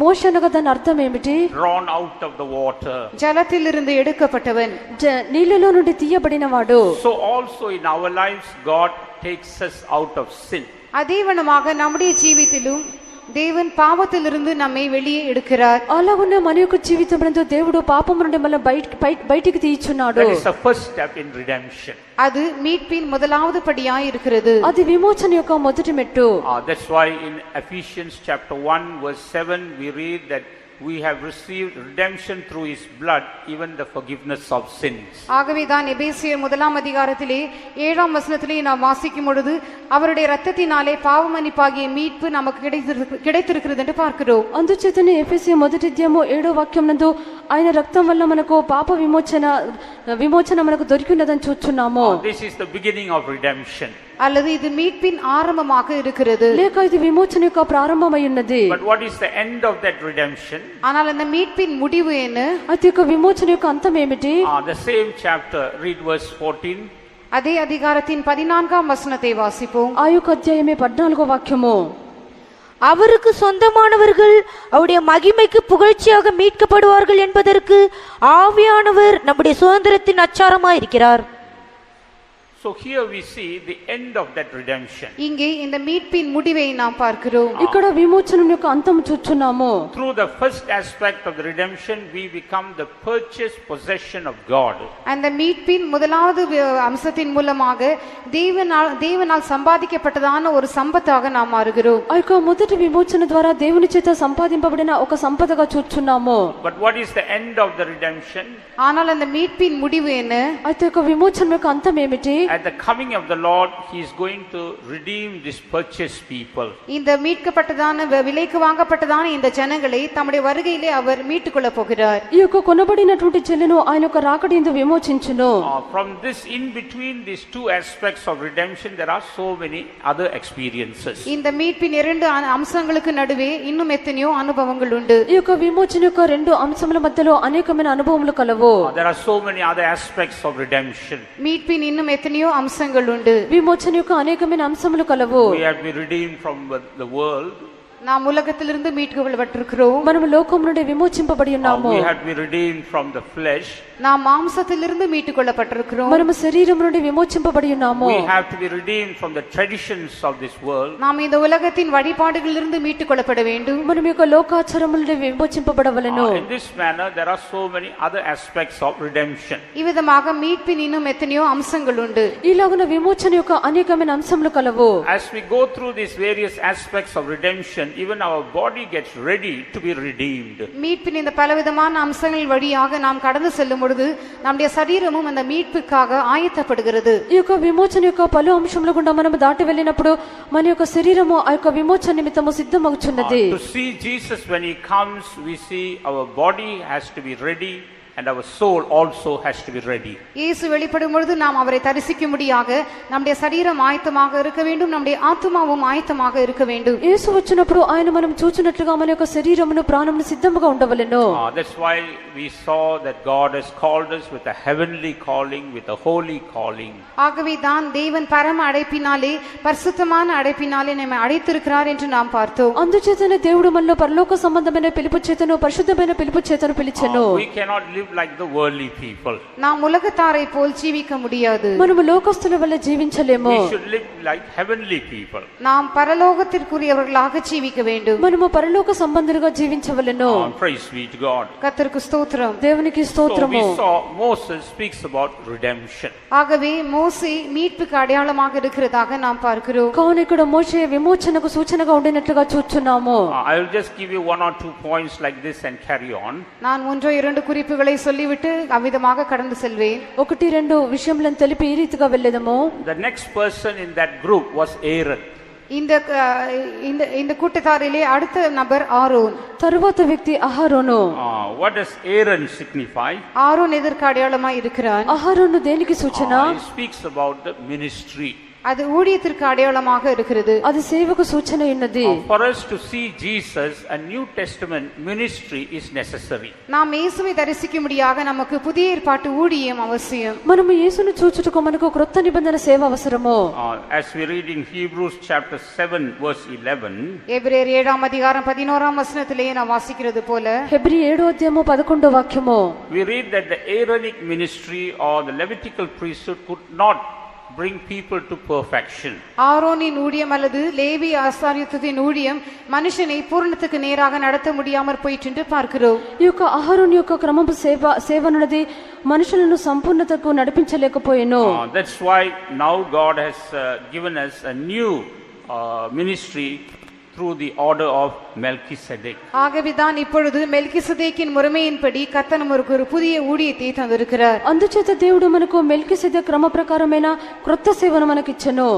మోషే అనగా దాని అర్థం ఏమిటి? Drawn out of the water. జలத்திலிருந்து எடுக்கப்பட்டவன், నీళ్ళలో నుండి తీయబడినవాడు. So also in our lives God takes us out of sin. அதேவனமாக நம்முடைய ஜீவித்திலும் தேவன் பாவத்திலிருந்து நம்மை வெளியே எடுக்கிறார். అలాగున్న మన యొక్క జీవితంలో దేవుడు పాపం నుండి మనల్ని బయటికి తీయించున్నాడు. That is the first step in redemption. அது மீட்பின் முதலாவது படியாய் இருக்கிறது. అది విమోచన యొక్క మొదటి మెట్టు. That's why in Ephesians chapter 1 verse 7 we read that we have received redemption through his blood, even the forgiveness of sins. ஆகவே தான் எபேசியர் முதலாம் அதிகாரத்திலே 7ஆம் வசனத்திலே நாம் வாசிக்கும் பொழுது அவருடைய இரத்தத்தினாலே பாவமன்னிப்பாகிய மீட்பு நமக்கு கிடைத்திருக்கிறது என்று பார்க்கிறோம். అందుచేతనే ఎఫెసీ మొదటి అధ్యాయము 7వ వాక్యం నందు ఆయన రక్తం వల్ల మనకు పాప విమోచన మనకు దొరికినదని చూస్తున్నాము. This is the beginning of redemption. அல்லது இது மீட்பின் ஆரம்பமாக இருக்கிறது. లేక ఇది విమోచన యొక్క ప్రారంభమై ఉన్నది. But what is the end of that redemption? ஆனால் அந்த மீட்பின் முடிவு என்ன? అది యొక్క విమోచన యొక్క అంతం ఏమిటి? The same chapter, read verse 14. அதே அதிகாரத்தின் 14ஆம் வசனத்தை வாசிப்போம். ఆ యొక్క అధ్యాయమే 14వ వాక్యము. அவருக்கு சொந்தமானவர்கள் அவருடைய மகிமைக்கு புகழ்ச்சியாக மீட்கப்படுவார்கள் என்பதற்கு ஆவியானவர் நம்முடைய சுதந்திரத்தின் அச்சாரமாய் இருக்கிறார். So here we see the end of that redemption. இங்கே இந்த மீட்பின் முடிவை நாம் பார்க்கிறோம். ఇక్కడ విమోచన యొక్క అంతం చూస్తున్నాము. Through the first aspect of the redemption we become the purchased possession of God. அந்த மீட்பின் முதலாவது அம்சத்தின் மூலமாக தேவனால் சம்பாதிக்கப்பட்டதான ஒரு சம்பத்தாக நாம் மாறுகிறோம். ఆ యొక్క మొదటి విమోచన ద్వారా దేవుని చేత సంపాదింపబడిన ఒక సంపదగా చూస్తున్నాము. But what is the end of the redemption? ஆனால் அந்த மீட்பின் முடிவு என்ன? అయితే ఒక విమోచన యొక్క అంతం ఏమిటి? At the coming of the Lord, he is going to redeem this purchased people. இந்த மீட்கப்பட்டதான விலைக்கு வாங்கப்பட்டதான இந்த ஜனங்களை தம்முடைய வருகையிலே அவர் மீட்டுக்கொள்ள போகிறார். ఈ యొక్క కొనబడినటువంటి జనులను ఆయన యొక్క రాకడయందు విమోచించును. From this, in between these two aspects of redemption, there are so many other experiences. இந்த மீட்பின் இரண்டு அம்சங்களுக்கு நடுவே இன்னும் எத்தனையோ அனுபவங்கள் உண்டு. ఈ యొక్క విమోచన యొక్క రెండు అంశముల మధ్యలో అనేకమైన అనుభవములు కలవు. There are so many other aspects of redemption. மீட்பின் இன்னும் எத்தனையோ அம்சங்கள் உண்டு. విమోచన యొక్క అనేకమైన అంశములు కలవు. We have been redeemed from the world. நாம் உலகத்திலிருந்து மீட்கப்பட்டிருக்கிறோம். మనము లోకం నుండి విమోచింపబడి ఉన్నాము. We have been redeemed from the flesh. நாம் மாம்சத்திலிருந்து மீட்டுக்கொள்ளப்பட்டிருக்கிறோம். మనము శరీరం నుండి విమోచింపబడి ఉన్నాము. We have to be redeemed from the traditions of this world. நாம் இந்த உலகத்தின் வழிபாடுகளிலிருந்து மீட்டுக்கொள்ளப்பட வேண்டும். మనం యొక్క లోకాచారముల నుండి విమోచింపబడవలెను. In this manner there are so many other aspects of redemption. இவ்விதமாக மீட்பின் இன்னும் எத்தனையோ அம்சங்கள் உண்டு. ఇలాగున విమోచన యొక్క అనేకమైన అంశములు కలవు. As we go through these various aspects of redemption, even our body gets ready to be redeemed. மீட்பின் இந்த பலவிதமான அம்சங்கள் வழியாக நாம் கடந்து செல்லும் பொழுது நம்முடைய சரீரமும் அந்த மீட்புக்காக ஆயத்தப்படுகிறது. ఈ యొక్క విమోచన యొక్క పలు అంశముల గుండా మనం దాటి వెళ్ళినప్పుడు మన యొక్క శరీరము ఆ యొక్క విమోచన నిమిత్తము సిద్ధమగుచున్నది. To see Jesus when he comes, we see our body has to be ready and our soul also has to be ready. இயேசு வெளிப்படும் பொழுது நாம் அவரை தரிசிக்கும்படியாக நம்முடைய சரீரம் ஆயத்தமாக இருக்க வேண்டும், நம்முடைய ஆத்துமாவும் ஆயத்தமாக இருக்க வேண்டும். యేసు వచ్చినప్పుడు ఆయన మనం చూచున్నట్లుగా మన యొక్క శరీరమును ప్రాణమును సిద్ధముగా ఉండవలెను. That's why we saw that God has called us with a heavenly calling, with a holy calling. ஆகவே தான் தேவன் பரம அழைப்பினாலே பரிசுத்தமான அழைப்பினாலே நம்மை அழைத்திருக்கிறார் என்று நாம் பார்த்தோம். అందుచేతనే దేవుడు మనలో పరలోక సంబంధమైన పిలుపు చేతను పరిశుద్ధమైన పిలుపు చేతను పిలిచెను. We cannot live like the worldly people. நாம் உலகத்தாரை போல் ஜீவிக்க முடியாது. మనము లోకస్తుల వల్ల జీవించలేము. We should live like heavenly people. நாம் பரலோகத்திற்குரியவர்களாக ஜீவிக்க வேண்டும். మనము పరలోక సంబంధులుగా జీవించవలెను. Praise be to God. கர்த்தருக்கு ஸ்தோத்திரம். దేవునికి So స్తోత్రము. we saw Moses speaks about redemption. ஆகவே மோசே மீட்புக்கு அடையாளமாக இருக்கிறதாக நாம் பார்க்கிறோம். కావున ఇక్కడ మోషే విమోచనకు సూచనగా ఉండినట్లుగా చూస్తున్నాము. I will just give you one or two points like this and carry on. நான் ஒன்றோ இரண்டு குறிப்புகளை విషయాలై சொல்லிவிட்டு அவ்விதமாக கடந்து செல்வேன். ఒకటి రెండు విషయములను తెలిపి ఈ రీతిగా వెళ్ళేదము. The next person in that group was Aaron. இந்த கூட்டத்தாரிலே அடுத்த நபர் ஆரோன். తరువాత వ్యక్తి అహరోను. What does Aaron signify? Aaron எதற்கு அடையாளமாய் இருக்கிறான்? అహరోను దేనికి సూచన? He speaks about the ministry. அது ஊழியத்திற்கு அடையாளமாக இருக்கிறது. అది సేవకు సూచన ఉన్నది. For us to see Jesus, a New Testament ministry is necessary. நாம் இயேசுவை தரிசிக்கும்படியாக நமக்கு புதிய ஏற்பாட்டு ஊழியம் அவசியம். మనము యేసును చూచుటకు మనకు క్రొత్త నిబంధన సేవ అవసరము. As we read in Hebrews chapter 7 verse 11, எபிரேயர் 7ஆம் அதிகாரம் 11ஆம் வசனத்திலே நாம் வாசிக்கிறது போல, హెబ్రీ 7వ అధ్యాయము 11వ వాక్యము, we read that the Aaronic ministry or the Levitical priesthood could not bring people to perfection. ஆரோனின் ஊழியம் அல்லது லேவி ஆசாரியத்துவத்தின் ஊழியம் மனுஷனை பூரணத்துக்கு நேராக நடத்த முடியாமற் போயிற்று என்று பார்க்கிறோம். ఈ యొక్క అహరోను యొక్క క్రమపు సేవనున్నది మనుషులను సంపూర్ణతకు నడిపించలేకపోయెను. That's why now God has given us a new ministry through the order of Melchizedek. ஆகவேதான் இப்பொழுது மெல்கிசதேக்கின் முறைமையின்படி கர்த்தர் நமக்கு ஒரு புதிய ஊழியத்தை தந்திருக்கிறார். అందుచేత దేవుడు మనకు మెల్కిసెదెకు క్రమ ప్రకారమైన క్రొత్త సేవను మనకిచ్చెను.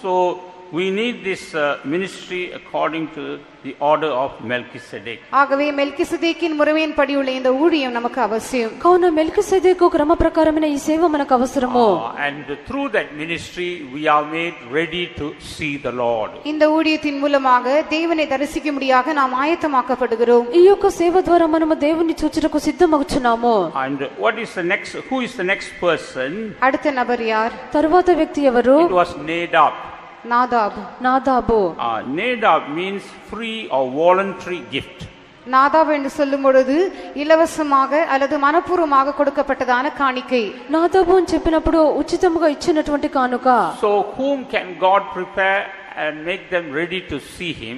So we need this ministry according to the order of Melchizedek. ஆகவே மெல்கிசதேக்கின் முறைமையின்படி உள்ள இந்த ஊழியம் நமக்கு அவசியம். కావున మెల్కిసెదెకు క్రమ ప్రకారమైన ఈ సేవ మనకు అవసరము. And through that ministry we are made ready to see the Lord. இந்த ஊழியத்தின் மூலமாக தேவனை தரிசிக்கும்படியாக நாம் ஆயத்தமாக்கப்படுகிறோம். ఈ యొక్క సేవ ద్వారా మనము దేవుని చూచుటకు సిద్ధమగుచున్నాము. And who is the next person? அடுத்த நபர் யார்? తరువాత వ్యక్తి ఎవరు? It was Nadab. Nadab. Nadab. Nadab means free or voluntary gift. Nadab என்று சொல்லும் பொழுது இலவசமாக அல்லது மனப்பூர்வமாக கொடுக்கப்பட்டதான காணிக்கை. నాదాబు అని చెప్పినప్పుడు ఉచితముగా ఇచ్చినటువంటి కానుక. So whom can God prepare and make them ready to see him?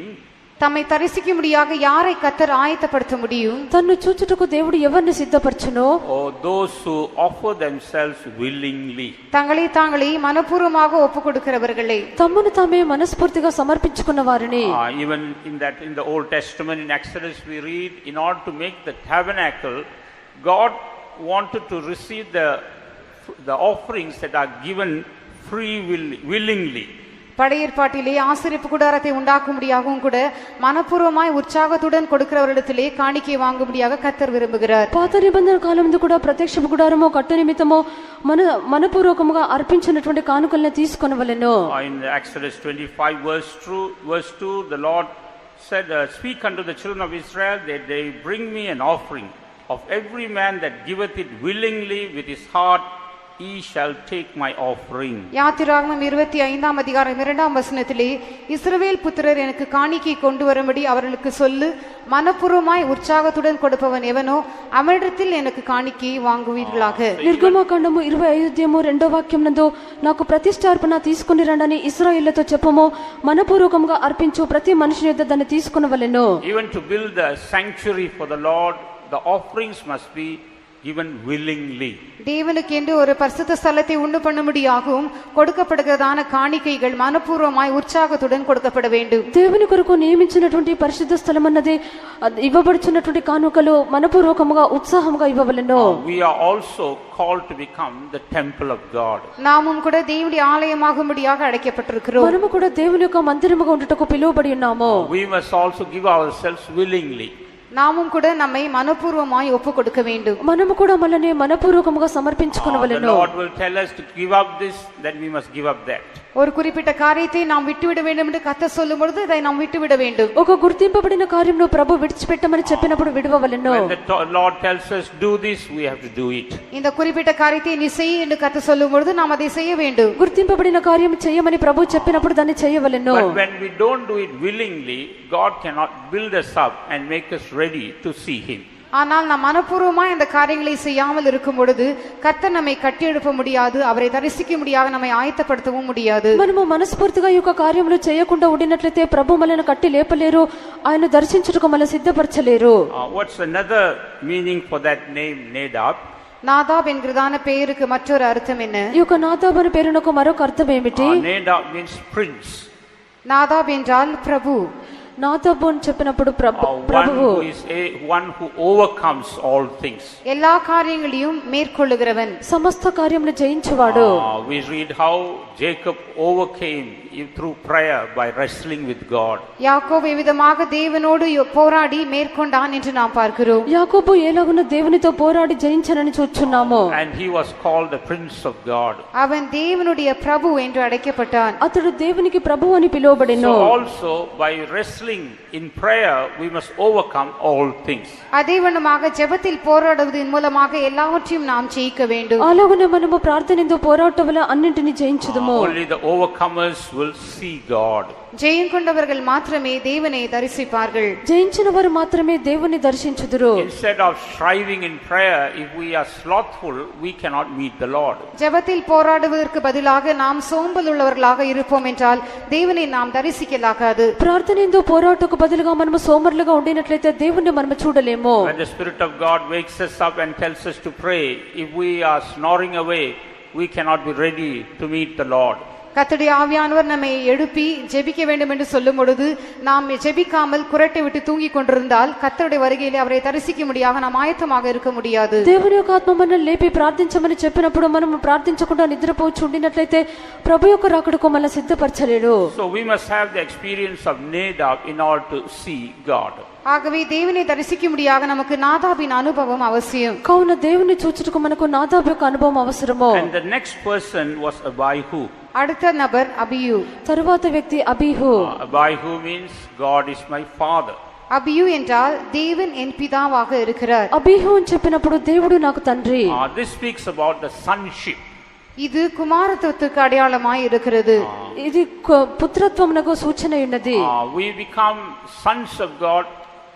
தம்மை தரிசிக்கும்படியாக யாரை கர்த்தர் ஆயத்தப்படுத்த முடியும்? తన్ను చూచుటకు దేవుడు ఎవరిని సిద్ధపరచును? Or those who offer themselves willingly. தங்களை தாங்களே மனப்பூர்வமாக ஒப்பு கொடுக்கிறவர்களே. తమ్మును తామే మనస్ఫూర్తిగా సమర్పించుకున్న వారిని. Even in the Old Testament in Exodus we read, in order to make the tabernacle, God wanted to receive the offerings that are given willingly. படையேற்பாட்டிலே ஆசரிப்பு கூடாரத்தை உண்டாக்கும்படியாகவும் கூட மனப்பூர்வமாய் உற்சாகத்துடன் கொடுக்கிறவரிடத்திலே காணிக்கை வாங்கும்படியாக கர்த்தர் விரும்புகிறார். పాత నిబంధన కాలమందు కూడా ప్రత్యక్ష గుడారము కట్టు నిమిత్తము మనపూర్వకముగా అర్పించినటువంటి కానుకలను తీసుకొనవలెను. In Exodus 25 verse 2 the Lord said, speak unto the children of Israel that they bring me an offering of every man that giveth it willingly with his heart, he shall take my offering. யாத்திராகமம் 25ஆம் அதிகாரம் 2ஆம் வசனத்திலே, இஸ்ரவேல் புத்திரர் எனக்கு காணிக்கை கொண்டு வரும்படி அவர்களுக்கு சொல்லு, மனப்பூர்வமாய் உற்சாகத்துடன் கொடுப்பவன் எவனோ அவனிடத்தில் எனக்கு காணிக்கை வாங்குவீர்களாக. నిర్గమకాండము 25:2 వాక్యం నందు, నాకు ప్రతిష్ఠార్పణ తీసుకుని రండని ఇశ్రాయేలుతో చెప్పము, మనపూర్వకంగా అర్పించు ప్రతి మనుషుని యొద్ద దాన్ని తీసుకొనవలెను. Even to build the sanctuary for the Lord, the offerings must be given willingly. தேவனுக்கு என்று ஒரு பரிசுத்த ஸ்தலத்தை உண்டு பண்ணும்படியாகவும் கொடுக்கப்படுகிறதான காணிக்கைகள் மனப்பூர்வமாய் உற்சாகத்துடன் கொடுக்கப்பட வேண்டும். దేవుని కొరకు నియమించినటువంటి పరిశుద్ధ స్థలం అన్నది ఇవ్వబడుచున్నటువంటి కానుకలు మనపూర్వకముగా ఉత్సాహముగా ఇవ్వవలెను. We are also called to become the temple of God. நாமும் கூட தேவனுடைய ஆலயமாகும்படியாக அழைக்கப்பட்டிருக்கிறோம். మనము కూడా దేవుని యొక్క మందిరముగా ఉండుటకు పిలువబడి ఉన్నాము. We must also give ourselves willingly. நாமும் கூட நம்மை மனப்பூர்வமாய் ஒப்பு கொடுக்க வேண்டும். మనము కూడా మనల్ని మనపూర్వకముగా సమర్పించుకొనవలెను. The Lord will tell us to give up this, then we must give up that. ஒரு குறிப்பிட்ட காரியத்தை நாம் விட்டுவிட வேண்டும் என்று கர்த்தர் சொல்லும் பொழுது இதை நாம் விட்டுவிட வேண்டும். ఒక గుర్తింపబడిన కార్యమును ప్రభు విడిచిపెట్టమని చెప్పినప్పుడు విడవవలెను. When the Lord tells us do this, we have to do it. இந்த குறிப்பிட்ட காரியத்தை நீ செய் என்று கர்த்தர் சொல்லும் பொழுது நாம் அதை செய்ய வேண்டும். గుర్తింపబడిన కార్యం చేయమని ప్రభు చెప్పినప్పుడు దాన్ని చేయవలెను. But when we don't do it willingly, God cannot build us up and make us ready to see him. ஆனால் நாம் மனப்பூர்வமாய் இந்த காரியங்களை செய்யாமல் இருக்கும் பொழுது கர்த்தர் நம்மை கட்டி எழுப்ப முடியாது, அவரை தரிசிக்க முடியாது, நம்மை ஆயத்தப்படுத்தவும் முடியாது. మనము మనస్ఫూర్తిగా ఈ యొక్క కార్యములు చేయకుండా ఉండినట్లయితే ప్రభు మనల్ని కట్టి లేపలేరు, ఆయన దర్శించుటకు మనల్ని సిద్ధపరచలేరు. What's another meaning for that name Nadab? Nadab என்கிறதான பெயருக்கு மற்றொரு அர்த்தம் என்ன? ఈ యొక్క నాదాబ్ అనే పేరునకు మరొక అర్థం ఏమిటి? Nadab means prince. நாதாப் என்றால் பிரபு. నాదాబు అని చెప్పినప్పుడు one ప్రభువు who is one who overcomes all things. எல்லா காரியங்களையும் மேற்கொள்ளுகிறவன், సమస్త కార్యములు జయించువాడు. We read how Jacob overcame through prayer by wrestling with God. யாக்கோபு விதமாக தேவனோடு போராடி மேற்கொண்டான் என்று நாம் பார்க்கிறோம். యాకోబు ఎలాగున దేవునితో పోరాడి జయించనని చూచున్నాము. And he was called the Prince of God. அவன் தேவனுடைய பிரபு என்று அழைக்கப்பட்டான். అతడు దేవునికి ప్రభు అని పిలువబడెను. So also by wrestling in prayer we must overcome all things. அதேவண்ணமாக ஜெபத்தில் போராடுவதன் மூலமாக எல்லாவற்றையும் நாம் ஜெயிக்க வேண்டும். అలాగనే మనము ప్రార్థనతో పోరాటం వల్ల అన్నింటిని జయించుదుము. Only the overcomers will see God. ஜெயம் கொண்டவர்கள் மாத்திரமே தேவனை தரிசிப்பார்கள். జయించిన వారు మాత్రమే దేవుని దర్శించుదురు. Instead of striving in prayer, if we are slothful, we cannot meet the Lord. ஜெபத்தில் போராடுவதற்கு பதிலாக நாம் சோம்பல் உள்ளவர்களாக இருப்போம் என்றால் தேவனை நாம் தரிசிக்கலாகாது. ప్రార్థనతో పోరాటకు బదులుగా మనము సోమరులుగా ఉండినట్లయితే దేవుణ్ణి మనము చూడలేము. When the Spirit of God wakes us up and tells us to pray, if we are snoring away, we cannot be ready to meet the Lord. கர்த்தருடைய ஆவியானவர் நம்மை எழுப்பி ஜெபிக்க வேண்டும் என்று சொல்லும் பொழுது நாம் ஜெபிக்காமல் குரட்டை விட்டு தூங்கி கொண்டிருந்தால் கர்த்தருடைய வருகையிலே அவரை தரிசிக்க முடியாக நாம் ஆயத்தமாக இருக்க முடியாது. దేవుని యొక్క ఆత్మ మనల్ని లేపి ప్రార్థించమని చెప్పినప్పుడు మనం ప్రార్థించకుండా నిద్రపోవచ్చు ఉండినట్లయితే ప్రభు యొక్క రాకడకు మనల్ని సిద్ధపరచలేడు. So we must have the experience of Nadab in order to see God. ஆகவே தேவனை தரிசிக்க முடியாக நமக்கு நாதாபின் அனுபவம் அவசியம். కావున దేవుని చూచుటకు మనకు నాదాబు యొక్క అనుభవం అవసరము. And the next person was Abihu. அடுத்த நபர் அபியூ. తరువాత వ్యక్తి అబీహు. Abihu means God is my father. Abiu என்றால் தேவன் என் பிதாவாக இருக்கிறார். అబీహు అని చెప్పినప్పుడు దేవుడు నాకు తండ్రి. This speaks about the sonship. இது குமாரத்துவத்துக்கு அடையாளமாய் இருக்கிறது. ఇది పుత్రత్వమునకు సూచన ఉన్నది. We become sons of God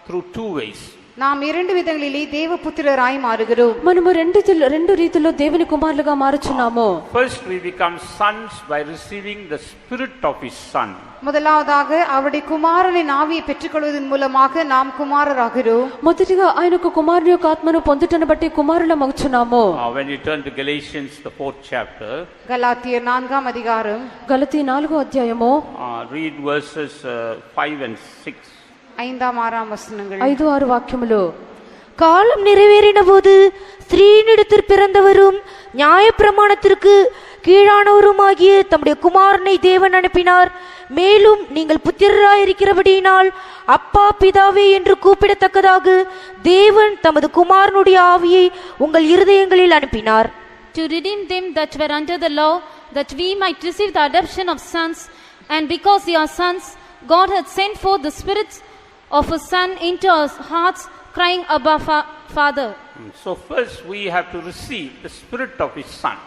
through two ways. நாம் இரண்டு விதங்களிலே தேவபுத்திரராய் மாறுகிறோம். మనము రెండు రీతిలో దేవుని కుమారులుగా మారుచున్నాము. First we become sons by receiving the spirit of his son. முதலாவதாக அவருடைய குமாரனின் ஆவியை பெற்றுக்கொள்வதன் மூலமாக நாம் குமாரராகிறோம். మొదటిగా ఆయనకు కుమారుని యొక్క ఆత్మను పొందుటను బట్టి కుమారులమగుచున్నాము. When you turn to Galatians the 4th chapter, கலாத்தியர் 4ஆம் அதிகாரம், గలతీ 4వ అధ్యాయము, read verses 5 and 6. 5ஆம் 6ஆம் வசனங்கள். 5-6 వాక్యములు. காலம் நிறைவேறின போது ஸ்திரீனிடத்தில் பிறந்தவரும் நியாயப்பிரமாணத்திற்கு கீழானவருமாகிய தம்முடைய குமாரனை தேவன் அனுப்பினார். மேலும் நீங்கள் புத்திரராயிருக்கிறபடியினால் அப்பா பிதாவே என்று கூப்பிடத்தக்கதாக தேவன் தமது குமாரனுடைய ஆவியை உங்கள் இருதயங்களில் அனுப்பினார். To redeem them that were under the law, that we might receive the adoption of sons. And because we are sons, God had sent forth the spirits of his son into our hearts, crying, Abba, Father. So first we have to receive the spirit of his son.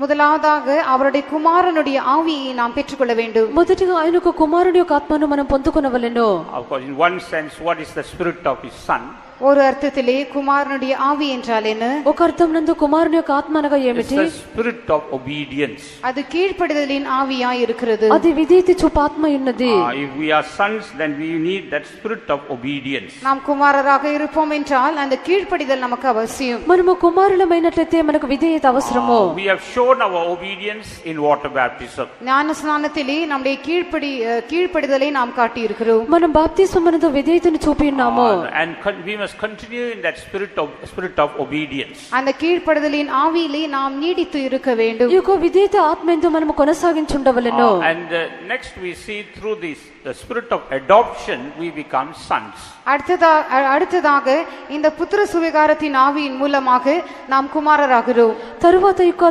முதலாவதாக அவருடைய குமாரனுடைய ஆவியை நாம் பெற்றுக்கொள்ள வேண்டும். మొదటిగా ఆయనకు కుమారుని యొక్క ఆత్మను మనం పొందుకొనవలెను. Of course, in one sense, what is the spirit of his son? ஒரு அர்த்தத்திலே குமாரனுடைய ஆவி என்றால் என்ன? ఒక అర్థం నందు కుమారుని యొక్క ఆత్మ అనగా ఏమిటి? It's the spirit of obedience. அது கீழ்ப்படிதலின் ஆவியாய் இருக்கிறது. అది విధేయత చూపు ఆత్మ ఉన్నది. If we are sons, then we need that spirit of obedience. நாம் குமாரராக இருப்போம் என்றால் அந்த கீழ்ப்படிதல் நமக்கு அவசியம். మనము కుమారులమైనట్లయితే మనకు విధేయత అవసరము. We have shown our obedience in water baptism. ஞான ஸ்நானத்திலே நம்முடைய கீழ்ப்படிதலை நாம் காட்டி இருக்கிறோம். మనం బాప్తిస్మమునందు విధేయతను చూపి ఉన్నాము. And we must continue in that spirit of obedience. அந்த கீழ்ப்படிதலின் ஆவியிலே நாம் நீடித்து இருக்க வேண்டும். ఈ యొక్క విధేయత ఆత్మయందు మనము కొనసాగించుండవలెను. And next we see through this the spirit of adoption we become sons. அடுத்ததாக இந்த புத்திர சுவிகாரத்தின் ஆவியின் மூலமாக நாம் குமாரராகிறோம். తరువాత యొక్క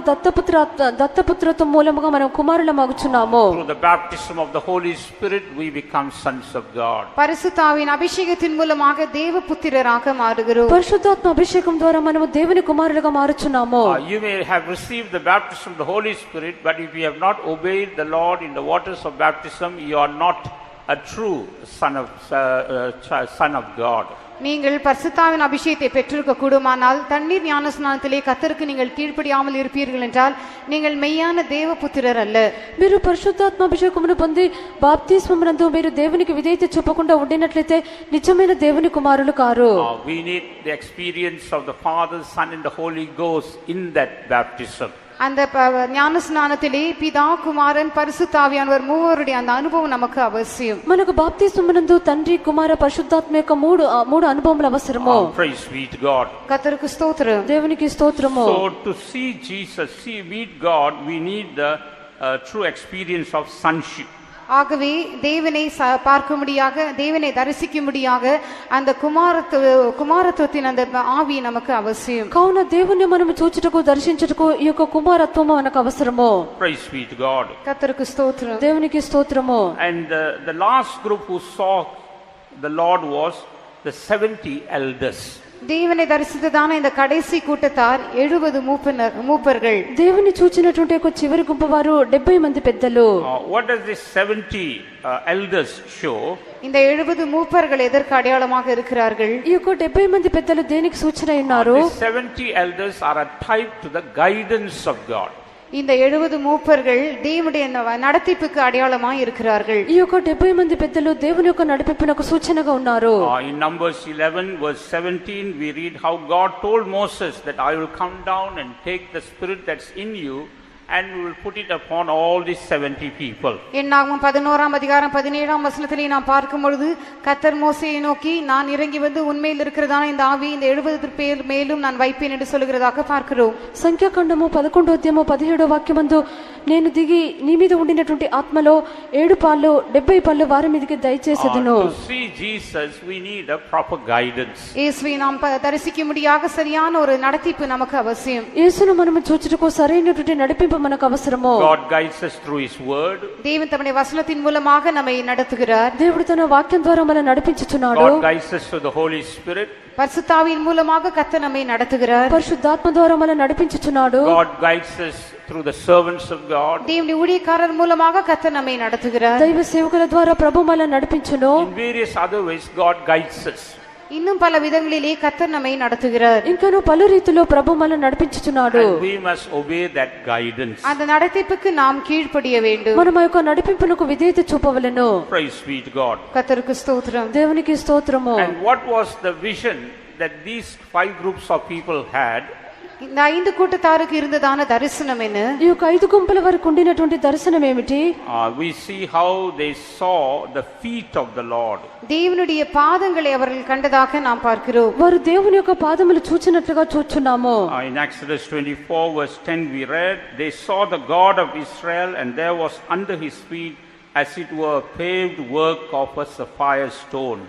దత్తపుత్రత్వం మూలముగా మనం కుమారులమగుచున్నాము. Through the baptism of the Holy Spirit we become sons of God. பரிசுத்தாவின் அபிஷேகத்தின் மூலமாக தேவபுத்திரராக மாறுகிறோம். పరిశుద్ధాత్మ అభిషేకం ద్వారా మనము దేవుని కుమారులుగా మారుచున్నాము. You may have received the baptism of the Holy Spirit, but if you have not obeyed the Lord in the waters of baptism, you are not a true son of God. நீங்கள் பரிசுத்தாவின் அபிஷேகத்தை பெற்றிருக்க கூடுமானால் தண்ணீர் ஞான ஸ்நானத்திலே கர்த்தருக்கு நீங்கள் கீழ்ப்படியாமல் இருப்பீர்கள் என்றால் நீங்கள் மெய்யான தேவபுத்திரர் அல்ல. మీరు పరిశుద్ధాత్మ అభిషేకమును పొంది బాప్తిస్మమునందు మీరు దేవునికి విధేయత చూపకుండా ఉండినట్లయితే నిజమైన దేవుని కుమారులు car. We need the experience of the Father, Son and the Holy Ghost in that baptism. அந்த ஞான ஸ்நானத்திலே பிதா குமாரன் பரிசுத்த ஆவியானவர் மூவருடைய அந்த அனுபவம் நமக்கு அவசியம். మనకు బాప్తిస్మమునందు తండ్రి కుమార పరిశుద్ధాత్మ యొక్క మూడు అనుభవములు అవసరము. Praise be to God. கர்த்தருக்கு ஸ்தோத்திரம். దేవునికి స్తోత్రము. So to see Jesus, meet God, we need the true experience of sonship. ஆகவே தேவனை பார்க்கும்படியாக, தேவனை தரிசிக்கும்படியாக அந்த குமாரத்துவத்தின் அந்த ஆவி நமக்கு அவசியம். కావున దేవుని మనము చూచుటకు దర్శించుటకు ఈ యొక్క కుమారత్వము మనకు అవసరము. Praise be to God. கர்த்தருக்கு ஸ்தோத்திரம். దేవునికి స్తోత్రము. And the last group who saw the Lord was the 70 elders. தேவனை தரிசித்ததான இந்த கடைசி கூட்டத்தார் 70 மூப்பர்கள். దేవుని చూచినటువంటి ఒక చివరి గుంపు వారు 70 మంది పెద్దలు. What does this 70 elders show? இந்த 70 மூப்பர்கள் எதற்கு அடையாளமாக இருக்கிறார்கள்? ఈ యొక్క 70 మంది పెద్దలు దేనికి సూచన ఉన్నారు? These 70 elders are a type to the guidance of God. இந்த 70 மூப்பர்கள் தேவனுடைய நடத்திப்புக்கு அடையாளமாக இருக்கிறார்கள். ఈ యొక్క 70 మంది పెద్దలు దేవుని యొక్క నడిపింపునకు సూచనగా ఉన్నారు. In Numbers 11 verse 17 we read how God told Moses that I will come down and take the spirit that's in you and we will put it upon all these 70 people. என்னாகும் 11ஆம் அதிகாரம் 17ஆம் வசனத்திலே நாம் பார்க்கும் பொழுது கர்த்தர் மோசேயை நோக்கி நான் இறங்கி வந்து உண்மையில் இருக்கிறதான இந்த ஆவி இந்த 70 பேர் மேலும் நான் வைப்பேன் என்று சொல்கிறதாக பார்க்கிறோம். సంఖ్యాకాండము 11వ అధ్యాయము 17వ వాక్యమందు నేను దిగి నీ మీద ఉండినటువంటి ఆత్మలో 7 పాళ్ళు 70 పాళ్ళు వారి మీదకి దయచేసెదను. To see Jesus we need a proper guidance. இயேசுவை நாம் தரிசிக்கும்படியாக சரியான ஒரு நடத்திப்பு நமக்கு அவசியம். యేసును మనము చూచుటకు సరైనటువంటి నడిపింపు మనకు అవసరము. God guides us through his word. தேவன் தம்முடைய வசனத்தின் மூலமாக நம்மை நடத்துகிறார். దేవుడు తన వాక్యం ద్వారా మనల్ని నడిపించుచున్నాడు. God guides us through the Holy Spirit. பரிசுத்த ஆவியின் மூலமாக கர்த்தர் நம்மை நடத்துகிறார். పరిశుద్ధాత్మ ద్వారా మనల్ని నడిపించుచున్నాడు. God guides us through the servants of God. தேவனுடைய ஊழியக்காரர் மூலமாக கர்த்தர் நம்மை நடத்துகிறார். దైవ సేవకుల ద్వారా ప్రభు మనల్ని నడిపించును. In various other ways God guides us. இன்னும் பல விதங்களிலே கர்த்தர் நம்மை நடத்துகிறார். ఇంకను పలు రీతిలో ప్రభు మనల్ని నడిపించుచున్నాడు. And we must obey that guidance. அந்த நடத்திப்புக்கு நாம் கீழ்ப்படிய வேண்டும். మనం ఆ యొక్క నడిపింపునకు విధేయత చూపవలెను. Praise be to God. கர்த்தருக்கு ஸ்தோத்திரம். దేవునికి స్తోత్రము. And what was the vision that these 5 groups of people had? இந்த 5 கூட்டத்தாருக்கு இருந்ததான தரிசனம் என்ன? ఈ యొక్క 5 గుంపుల వారికి ఉండినటువంటి దర్శనం ఏమిటి? We see how they saw the feet of the Lord. தேவனுடைய பாதங்களை அவர்கள் கண்டதாக நாம் பார்க்கிறோம். వారు దేవుని యొక్క పాదములు చూచినట్లుగా చూచున్నాము. In Exodus 24 verse 10 we read, they saw the God of Israel and there was under his feet as it were paved work of a sapphire stone.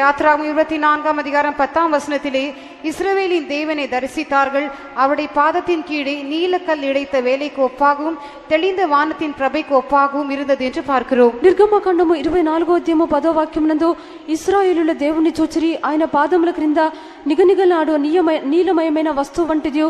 யாத்ராகமம் 24ஆம் அதிகாரம் 10ஆம் வசனத்திலே இஸ்ரவேலின் தேவனை தரிசித்தார்கள். அவருடைய பாதத்தின் கீழே நீலக்கல் இடைத்த வேலைக்கு ஒப்பாகவும் தெளிந்த வானத்தின் பிரபைக்கு ஒப்பாகவும் இருந்தது என்று பார்க்கிறோம். నిర్గమకాండము 24వ అధ్యాయము 10వ వాక్యమునందు ఇశ్రాయేలుల దేవుని చూచిరి ఆయన పాదముల క్రింద నిగనిగలాడు నీలమయమైన వస్తువు వంటిది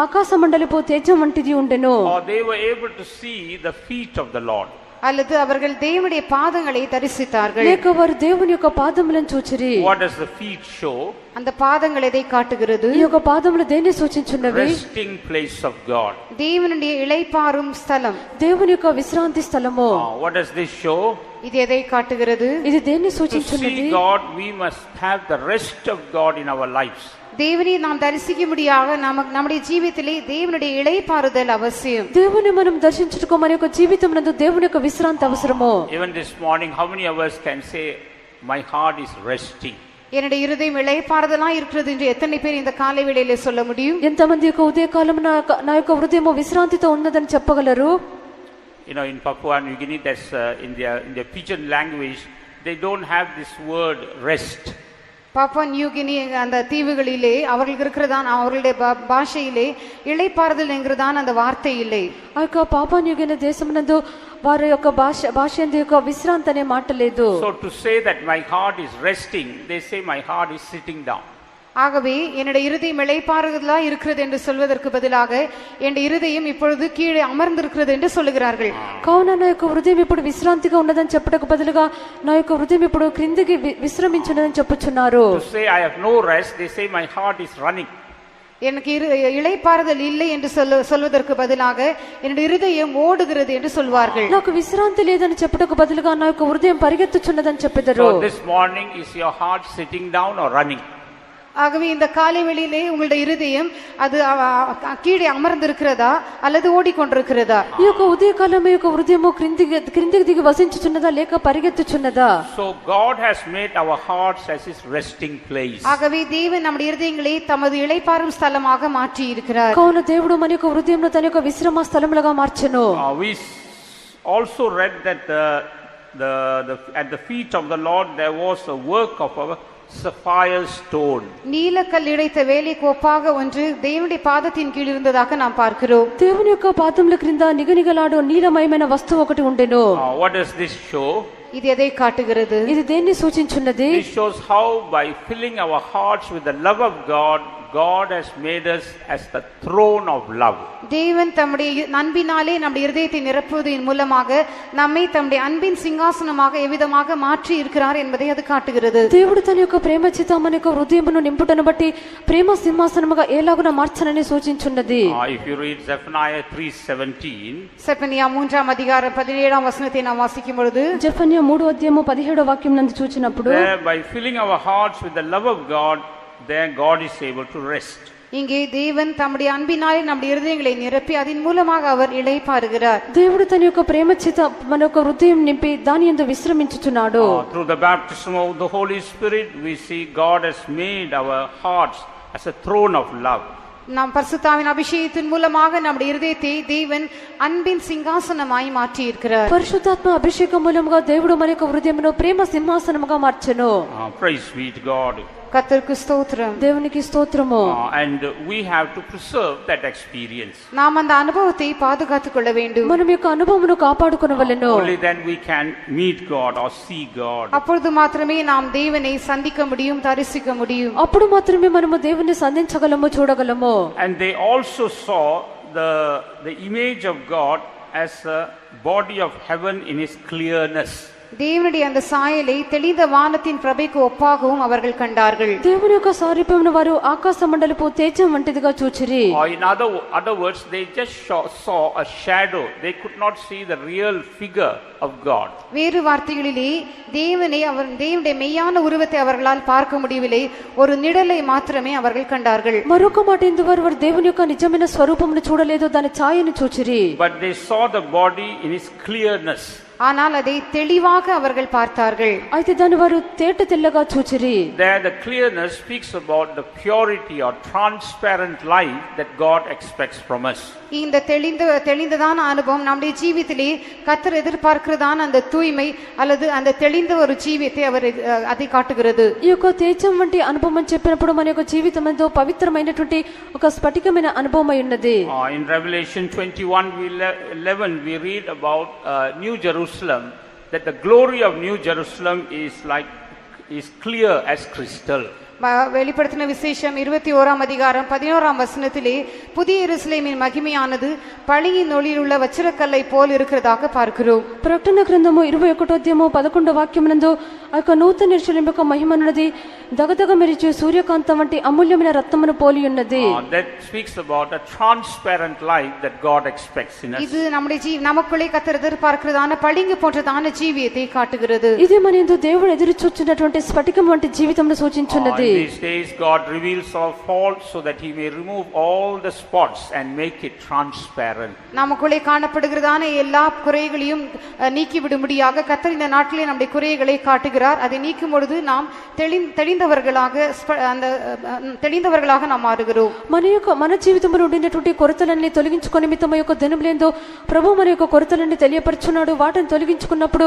ఆకాశ మండలపు తేజం వంటిది ఉండెను. They were able to see the feet of the Lord. அல்லது அவர்கள் தேவனுடைய பாதங்களை தரிசித்தார்கள். లేక వారు దేవుని యొక్క పాదములను చూచిరి. What does the feet show? அந்த பாதங்கள் எதை காட்டுகிறது? ఈ యొక్క పాదములు దేన్ని సూచించున్నవి? Resting place of God. தேவனுடைய இளைப்பாறும் ஸ்தலம். దేవుని యొక్క విశ్రాంతి స్థలము. What does this show? இது எதை காட்டுகிறது? ఇది దేన్ని To సూచించున్నది? see God we must have the rest of God in our lives. தேவனை நாம் தரிசிக்கும்படியாக நம்முடைய జీవితంలో దేవునుடைய இளைப்பாறுதல் அவசியம். దేవుని మనం దర్శించుటకు మన యొక్క జీవితమునందు దేవుని యొక్క విశ్రాంతి అవసరము. Even this morning how many of us can say my heart is resting? என்னுடைய இருதயம் இளைப்பாறுதலா இருக்கிறது என்று எத்தனை பேர் இந்த காலை வேளையிலே சொல்ல முடியும்? ఎంతమంది యొక్క ఉదయకాలం నా యొక్క హృదయము విశ్రాంతితో ఉన్నదని చెప్పగలరు? You know, in Papua New Guinea, that's in their pidgin language, they don't have this word rest. பாப்பா நியூ கினி அந்த தீவுகளிலே அவர்களுக்கு இருக்கிறதான் அவர்களுடைய பாஷையிலே இளைப்பாறுதல் என்கிறதான் அந்த வார்த்தை இல்லை. ఆ యొక్క పాపా న్యూ గిని దేశమునందు వారి యొక్క భాష యొక్క విశ్రాంతి అనే మాట లేదు. So to say that my heart is resting, they say my heart is sitting down. ஆகவே என்னுடைய இருதயம் இளைப்பாறுதலா இருக்கிறது என்று சொல்வதற்கு பதிலாக என்னுடைய இருதயம் இப்பொழுது கீழே அமர்ந்திருக்கிறது என்று சொல்லுகிறார்கள். కావున నా యొక్క హృదయం ఇప్పుడు విశ్రాంతిగా ఉన్నదని చెప్పటకు బదులుగా నా యొక్క హృదయం ఇప్పుడు క్రిందికి విశ్రమించున్నదని చెప్పుచున్నారు. To say I have no rest, they say my heart is running. எனக்கு இளைப்பாறுதல் இல்லை என்று சொல்வதற்கு பதிலாக என்னுடைய இருதயம் ஓடுகிறது என்று சொல்வார்கள். నాకు విశ్రాంతి లేదని చెప్పటకు బదులుగా నా యొక్క హృదయం పరిగెత్తుచున్నదని చెప్పెదరు. So this morning is your heart sitting down or running? ஆகவே இந்த காலை வேளையிலே உங்களுடைய இருதயம் அது கீழே அமர்ந்திருக்கிறதா அல்லது ஓடிக்கொண்டிருக்கிறதா? ఈ యొక్క ఉదయకాలమే యొక్క హృదయము క్రిందికి దిగి వసించుచున్నదా లేక పరిగెత్తుచున్నదా? So God has made our hearts as his resting place. ஆகவே தேவன் நம்முடைய இருதயங்களை தமது இளைப்பாறும் ஸ்தலமாக மாற்றி இருக்கிறார். కావున దేవుడు మన యొక్క హృదయంలో తన యొక్క విశ్రమ స్థలములుగా మార్చెను. We also read that at the feet of the Lord there was a work of a sapphire stone. நீலக்கல் இழைத்த வேலைக்கு ஒப்பாக ஒன்று தேவனுடைய பாதத்தின் கீழ் இருந்ததாக நாம் பார்க்கிறோம். దేవుని యొక్క పాదముల క్రింద నిగనిగలాడు నీలమయమైన వస్తువు ఒకటి ఉండెను. What does this show? இது எதை காட்டுகிறது? ఇది దేన్ని సూచించున్నది? This shows how by filling our hearts with the love of God, God has made us as the throne of love. தேவன் தம்முடைய அன்பினாலே நம்முடைய இருதயத்தை நிரப்புவதன் மூலமாக நம்மை தம்முடைய அன்பின் சிங்காசனமாக எவ்விதமாக மாற்றி இருக்கிறார் என்பதை அது காட்டுகிறது. దేవుడు తన యొక్క ప్రేమ చేత మన యొక్క హృదయమును నింపుటను బట్టి ప్రేమ సింహాసనముగా ఎలాగున మార్చనని సూచించున్నది. If you read Zephaniah 3:17, Zephaniah 3ஆம் அதிகாரம் 17ஆம் வசனத்தை நாம் வாசிக்கும் பொழுது, జెఫన్యా 3వ వాక్యం నందు చూచినప్పుడు, by filling our hearts with the love of God, then God is able to rest. இங்கே தேவன் தம்முடைய அன்பினாலே நம்முடைய இருதயங்களை நிரப்பி அதன் மூலமாக அவர் இளைப்பாறுகிறார். దేవుడు తన యొక్క ప్రేమ చేత మన యొక్క హృదయం నింపి దాని యందు విశ్రమించుచున్నాడు. Through the baptism of the Holy Spirit we see God has made our hearts as a throne of love. நாம் பரிசுத்தாவின் அபிஷேகத்தின் மூலமாக நம்முடைய இருதயத்தை தேவன் அன்பின் சிங்காசனமாய் மாற்றி இருக்கிறார். పరిశుద్ధాత్మ అభిషేకం మూలముగా దేవుడు మన యొక్క హృదయమును ప్రేమ సింహాసనముగా మార్చెను. Praise be to God. கர்த்தருக்கு ஸ்தோத்திரம். దేవునికి స్తోత్రము. And we have to preserve that experience. நாம் அந்த அனுபவத்தை பாதுகாத்துக் கொள்ள வேண்டும். మనం యొక్క అనుభవమును కాపాడుకొనవలెను. Only then we can meet God or see God. அப்பொழுது மாத்திரமே நாம் தேவனை சந்திக்க முடியும், தரிசிக்க முடியும். అప్పుడు మాత్రమే మనము దేవుని సంధించగలము, చూడగలము. And they also saw the image of God as a body of heaven in his clearness. தேவனுடைய அந்த சாயலை தெளிந்த வானத்தின் பிரபைக்கு ஒப்பாகவும் அவர்கள் கண்டார்கள். దేవుని యొక్క సారూప్యమును వారు ఆకాశ మండలపు తేజం వంటిదిగా చూచిరి. Or in other words, they just saw a shadow. They could not see the real figure of God. வேறு வார்த்தைகளிலே தேவனுடைய மெய்யான உருவத்தை அவர்களால் பார்க்க முடியவில்லை, ஒரு நிழலை மாத்திரமே அவர்கள் கண்டார்கள். మరొక మాట ఇందువరకు వారు దేవుని యొక్క నిజమైన స్వరూపమును చూడలేదు, దాని ఛాయను చూచిరి. But they saw the body in its clearness. ஆனால் அதை தெளிவாக அவர்கள் பார்த்தார்கள். అయితే దాన్ని వారు తేట తెల్లగా చూచిరి. There the clearness speaks about the purity or transparent life that God expects from us. இந்த தெளிந்ததான அனுபவம் நம்முடைய ஜீவிதத்திலே கர்த்தர் எதிர்பார்க்கிறதான அந்த தூய்மை அல்லது அந்த தெளிந்த ஒரு ஜீவியத்தை அதை காட்டுகிறது. ఈ యొక్క తేజం వంటి అనుభవం అని చెప్పినప్పుడు మన యొక్క జీవితం ఎంతో పవిత్రమైనటువంటి ఒక స్ఫటికమైన అనుభవం అయి ఉన్నది. In Revelation 21:11 we read about New Jerusalem, that the glory of New Jerusalem is clear as crystal. வெளிப்படுத்தின விசேஷம் 21ஆம் அதிகாரம் 11ஆம் வசனத்திலே புதிய எருசலேமின் மகிமையானது பளிங்கின் ஒளியில் உள்ள வச்சிரக்கல்லை போல் இருக்கிறதாக பார்க்கிறோம். ప్రకటన గ్రంథము 21:11 వాక్యమునందు ఆ యొక్క నూతన యెరూషలేము యొక్క మహిమనున్నది దగదగ మెరిచే సూర్యకాంతం వంటి అమూల్యమైన రత్నమును పోలి ఉన్నది. That speaks about a transparent life that God expects in us. இது நமக்குள்ளே கர்த்தர் எதிர்பார்க்கிறதான பளிங்கு போன்றதான ஜீவியத்தை காட்டுகிறது. ఇది మన యందు దేవుడు ఎదురు చూస్తున్నటువంటి స్ఫటికం వంటి జీవితమును సూచించున్నది. In these days God reveals our faults so that he may remove all the spots and make it transparent. நமக்குள்ளே காணப்படுகிறதான எல்லா குறைகளையும் நீக்கிவிடும்படியாக கர்த்தர் இந்த நாட்டிலே நம்முடைய குறைகளை காட்டுகிறார். அதை நீக்கும் பொழுது நாம் தெளிந்தவர்களாக நாம் மாறுகிறோம். మన జీవితంలో ఉండినటువంటి కొరతలన్నీ తొలగించుకొని నిమిత్తం యొక్క దినములేందో ప్రభు మన యొక్క కొరతలన్నీ తెలియపరుచున్నాడు. వాటిని తొలగించుకున్నప్పుడు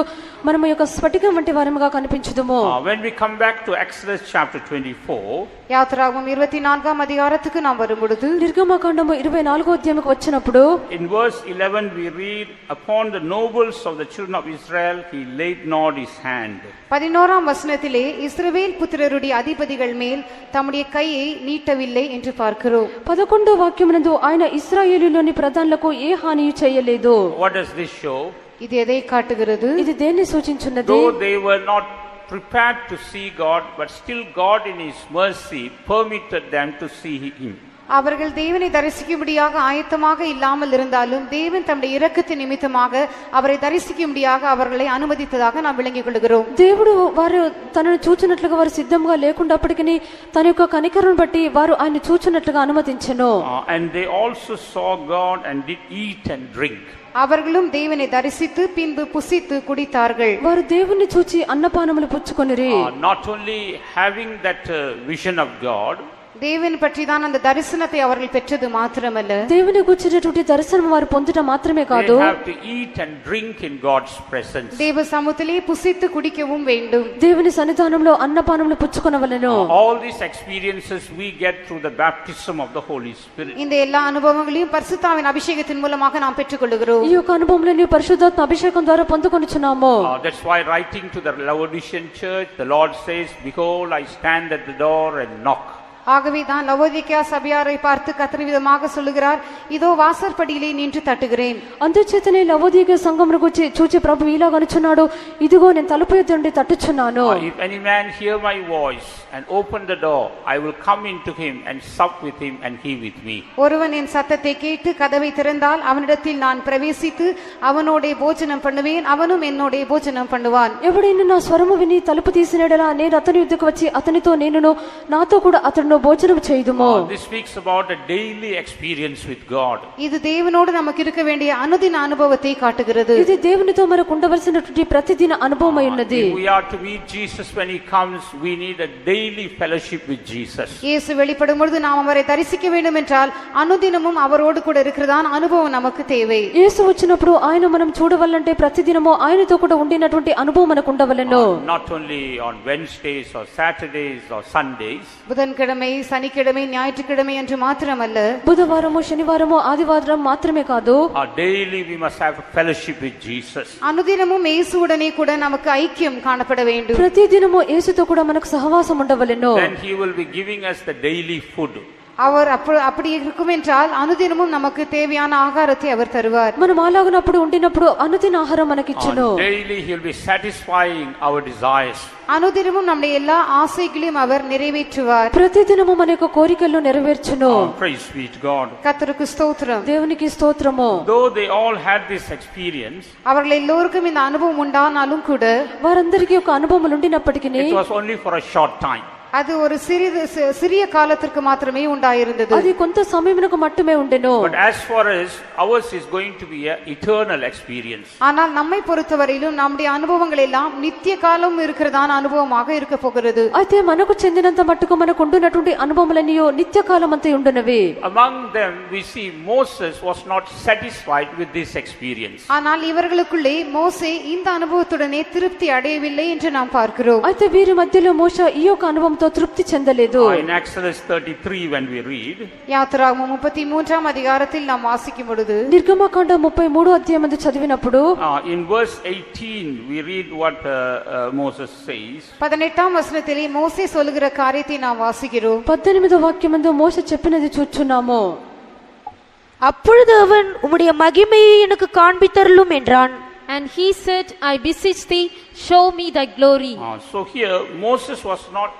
మనం యొక్క స్ఫటికం వంటి వారముగా కనిపించుదుము. When we come back to Exodus chapter 24, யாத்ராகமம் 24ஆம் அதிகாரத்துக்கு நாம் வரும்பொழுது నిర్గమకాండము 24వ అధ్యాయముకు వచ్చినప్పుడు in verse 11 we read, upon the nobles of the children of Israel he laid not his hand. 11ஆம் வசனத்திலே இஸ்ரவேல் புத்திரருடைய அதிபதிகள் மேல் தம்முடைய கையை நீட்டவில்லை என்று பார்க்கிறோம். 11వ వాక్యమునందు ఆయన ఇశ్రాయేలులోని ప్రధానులకు ఏ హాని చేయలేదు. What does this show? இது எதை కాட்டுகிறது? ఇది దేన్ని సూచించున్నది? Though they were not prepared to see God, but still God in his mercy permitted them to see him. அவர்கள் தேவனை தரிசிக்கும்படியாக ஆயத்தமாக இல்லாமல் இருந்தாலும் தேவன் தம்முடைய இரக்கத்தின் நிமித்தமாக அவரை தரிசிக்கும்படியாக அவர்களை అనుమతించதாக நாம் విளంగి కొలుగురోం. దేవుడు వారు తనను చూచున్నట్లుగా వారు సిద్ధంగా లేకుండాప్పటికీ తన యొక్క కనికరను బట్టి వారు ఆయన చూచున్నట్లుగా అనుమతించెను. And they also saw God and did eat and drink. அவர்களும் தேவனை தரிசித்து பின்பு புசித்து குடித்தார்கள். వారు దేవుణ్ణి చూచి అన్నపానములు పుచ్చుకొనిరి. Not only having that vision of God, தேவன் பற்றி தான் அந்த தரிசனத்தை அவர்கள் பெற்றது மாத்திரமல்ல, దేవుని గురించినటువంటి దర్శనం వారు పొందడం మాత్రమే కాదు, they have to eat and drink in God's presence. தேவ சமூகத்திலே புசித்து குடிக்கவும் வேண்டும். దేవుని సన్నిధానంలో అన్నపానములు పుచ్చుకొనవలెను. All these experiences we get through the baptism of the Holy Spirit. இந்த எல்லா அனுபவங்களையும் பரிசுத்தாவின் அபிஷேகத்தின் மூலமாக நாம் பெற்றுக்கொள்கிறோம். ఈ యొక్క అనుభవములను పరిశుద్ధాత్మ అభిషేకం ద్వారా పొందుకొనుచున్నాము. That's why writing to the Laodicean church, the Lord says, "Behold, I stand at the door and knock." ஆகவே தான் லவோதிக்கேயா சபையாரை பார்த்து கர்த்தர் விதமாக சொல்லுகிறார், இதோ వాసற்பడిயிலே నిன்று తట్టుகிறேன். అందుచేతనే లవోదికయ సంఘమును గురించి చూచి ప్రభు ఇలాగ అనుచున్నాడు, ఇదిగో నేను తలుపు యొద్ద నుండి తట్టుచున్నాను. If any man hear my voice and open the door, I will come into him and sup with him and he with me. ஒருவன் என் சத்தத்தை கேட்டு கதவை திறந்தால் அவனிடத்தில் நான் பிரவேசித்து அவனோடே போஜனம் பண்ணுவேன், அவனும் என்னோடே போஜனம் பண்ணுவான். ఎవడైనా నా స్వరము విని తలుపు తీసినడలా నేను అతని యొద్దకు వచ్చి అతనితో నేనును నాతో కూడా అతడు భోజనం చేయుదుము. This speaks about a daily experience with God. இது தேவனோடு நமக்கு இருக்க வேண்டிய அனுதின அனுபவத்தை காட்டுகிறது. ఇది దేవునితో మనకు ఉండవలసినటువంటి ప్రతిదిన అనుభవమై ఉన్నది. If we are to meet Jesus when he comes, we need a daily fellowship with Jesus. இயேசு வெளிப்படும் பொழுது நாம் அவரை தரிசிக்க வேண்டும் என்றால் அனுதினமும் அவரோடு கூட இருக்கிறதான அனுபவம் நமக்கு தேவை. యేసు వచ్చినప్పుడు ఆయన మనం చూడవల్లంటే ప్రతిదినము ఆయనతో కూడా ఉండినటువంటి అనుభవం మనకు ఉండవలెను. Not only on Wednesdays or Saturdays or Sundays. புதன்கிழமை, சனிக்கிழமை, ஞாயிற்றுக்கிழமை என்று மாத்திரமல்ல, బుధవారము, శనివారము, ఆదివారం మాత్రమే కాదు, Daily we must have fellowship with Jesus. அனுதினமும் இயேசுவுடனே கூட நமக்கு ஐக்கியம் காணப்பட வேண்டும். ప్రతిదినము యేసుతో కూడా మనకు సహవాసం ఉండవలెను. Then he will be giving us the daily food. அவர் அப்படி இருக்கும் என்றால் அனுதினமும் நமக்கு தேவையான ஆகாரத்தை அவர் தருவார். మనం అలాగనప్పుడు ఉండినప్పుడు అనుదిన ఆహారం మనకిచ్చును. Daily he will be satisfying our desires. அனுதினமும் நம்முடைய எல்லா ஆசைகளையும் அவர் நிறைவேற்றுவார். ప్రతిదినము మన యొక్క కోరికలను నెరవేర్చును. Praise be to God. கர்த்தருக்கு ஸ்தோத்திரம். దేవునికి స్తోత్రము. Though they all had this experience, அவர்கள் எல்லோருக்கும் இந்த அனுபவம் உண்டானாலும் கூட వారందరికీ ఒక అనుభవం ఉండినప్పటికీ it was only for a short time. அது ஒரு சிறிய காலத்திற்கு மாத்திரமே உண்டாயிருந்தது. అది కొంత సమయమునకు మట్టుమే ఉండెను. But as far as ours is going to be an eternal experience. ஆனால் நம்மை பொறுத்தவரையிலும் நம்முடைய அனுபவங்கள் எல்லாம் நித்திய காலம் இருக்கிறதான அனுபவமாக இருக்க போகிறது. అయితే మనకు చెందినంత మట్టుకు మనకు ఉండునటువంటి అనుభవములన్నీ నిత్య కాలమంతా ఉండునవి. Among them we see Moses was not satisfied with this experience. ஆனால் இவர்களுக்குள்ளே மோசே இந்த அனுபவத்துடனே திருப்தி அடையவில்லை என்று நாம் பார்க்கிறோம். అయితే వీరి మధ్యలో మోషే ఈ యొక్క అనుభవంతో తృప్తి చెందలేదు. In Exodus 33 when we read, யாத்திராகமம் 33ஆம் அதிகாரத்தில் நாம் வாசிக்கும் பொழுது, నిర్గమకాండ 33వ అధ్యాయమందు చదివినప్పుడు in verse 18 we read what Moses says. 18ஆம் வசனத்திலே மோசே சொல்லுகிற காரியத்தை நாம் வாசிக்கிறோம். 18వ వాక్యమందు మోషే చెప్పినది చూచున్నాము. அப்பொழுது அவன் உம்முடைய மகிமையை எனக்கு காண்பித்தருளும் என்றான். And he said, I beseech thee, show me thy glory. So here Moses was not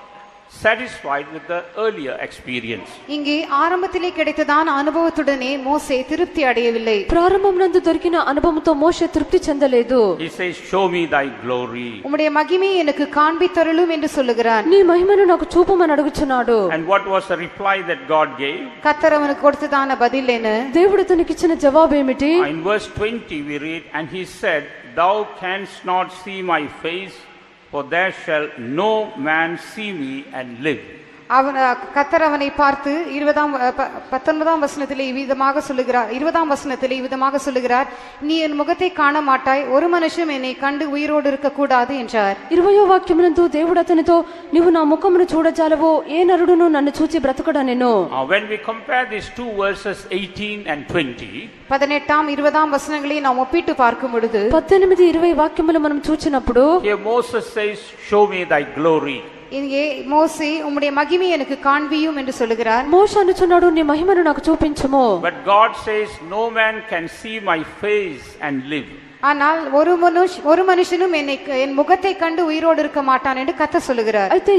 satisfied with the earlier experience. இங்கே ஆரம்பத்திலே கிடைத்ததான அனுபவத்துடனே மோசே திருப்தி அடையவில்லை. ప్రారంభమునందు దొరికిన అనుభవంతో మోషే తృప్తి చెందలేదు. He says, show me thy glory. உம்முடைய மகிமையை எனக்கு காண்பித்தருளும் என்று சொல்லுகிறார். నీ మహిమను నాకు చూపమని అడుగుచున్నాడు. And what was the reply that God gave? கர்த்தர் அவனுக்கு கொடுத்ததான பதில் என்ன? దేవుడు తనకిచ్చిన జవాబు ఏమిటి? In verse 20 we read, and he said, thou canst not see my face, for there shall no man see me and live. கர்த்தர் அவனை பார்த்து 19ஆம் வசனத்திலே இவ்விதமாக சொல்லுகிறார். 20ஆம் வசனத்திலே இவ்விதமாக சொல்லுகிறார், நீ என் முகத்தை காண மாட்டாய், ஒரு மனுஷன் என்னை கண்டு உயிரோடு இருக்க கூடாது என்றார். 20వ వాక్యమునందు దేవుడు అతనితో, నీవు నా ముఖమును చూడజాలవో, ఏ నరుడును నన్ను చూచి బ్రతకడనెను. When we compare these two verses 18 and 20, 18ஆம் 20ஆம் வசனங்களை நாம் ஒப்பிட்டு பார்க்கும் பொழுது 18, 20 వాక్యములు మనం చూచినప్పుడు, here Moses says, show me thy glory. இங்கே மோசே உம்முடைய மகிமை எனக்கு காண்பியும் என்று சொல்லுகிறார். మోషే అనుచున్నాడు, నీ మహిమను నాకు చూపించుము. But God says, no man can see my face and live. ஆனால் ஒரு மனுஷனும் என் முகத்தை கண்டு உயிரோடு இருக்க மாட்டான் என்று கர்த்தர் சொல்லுகிறார். అయితే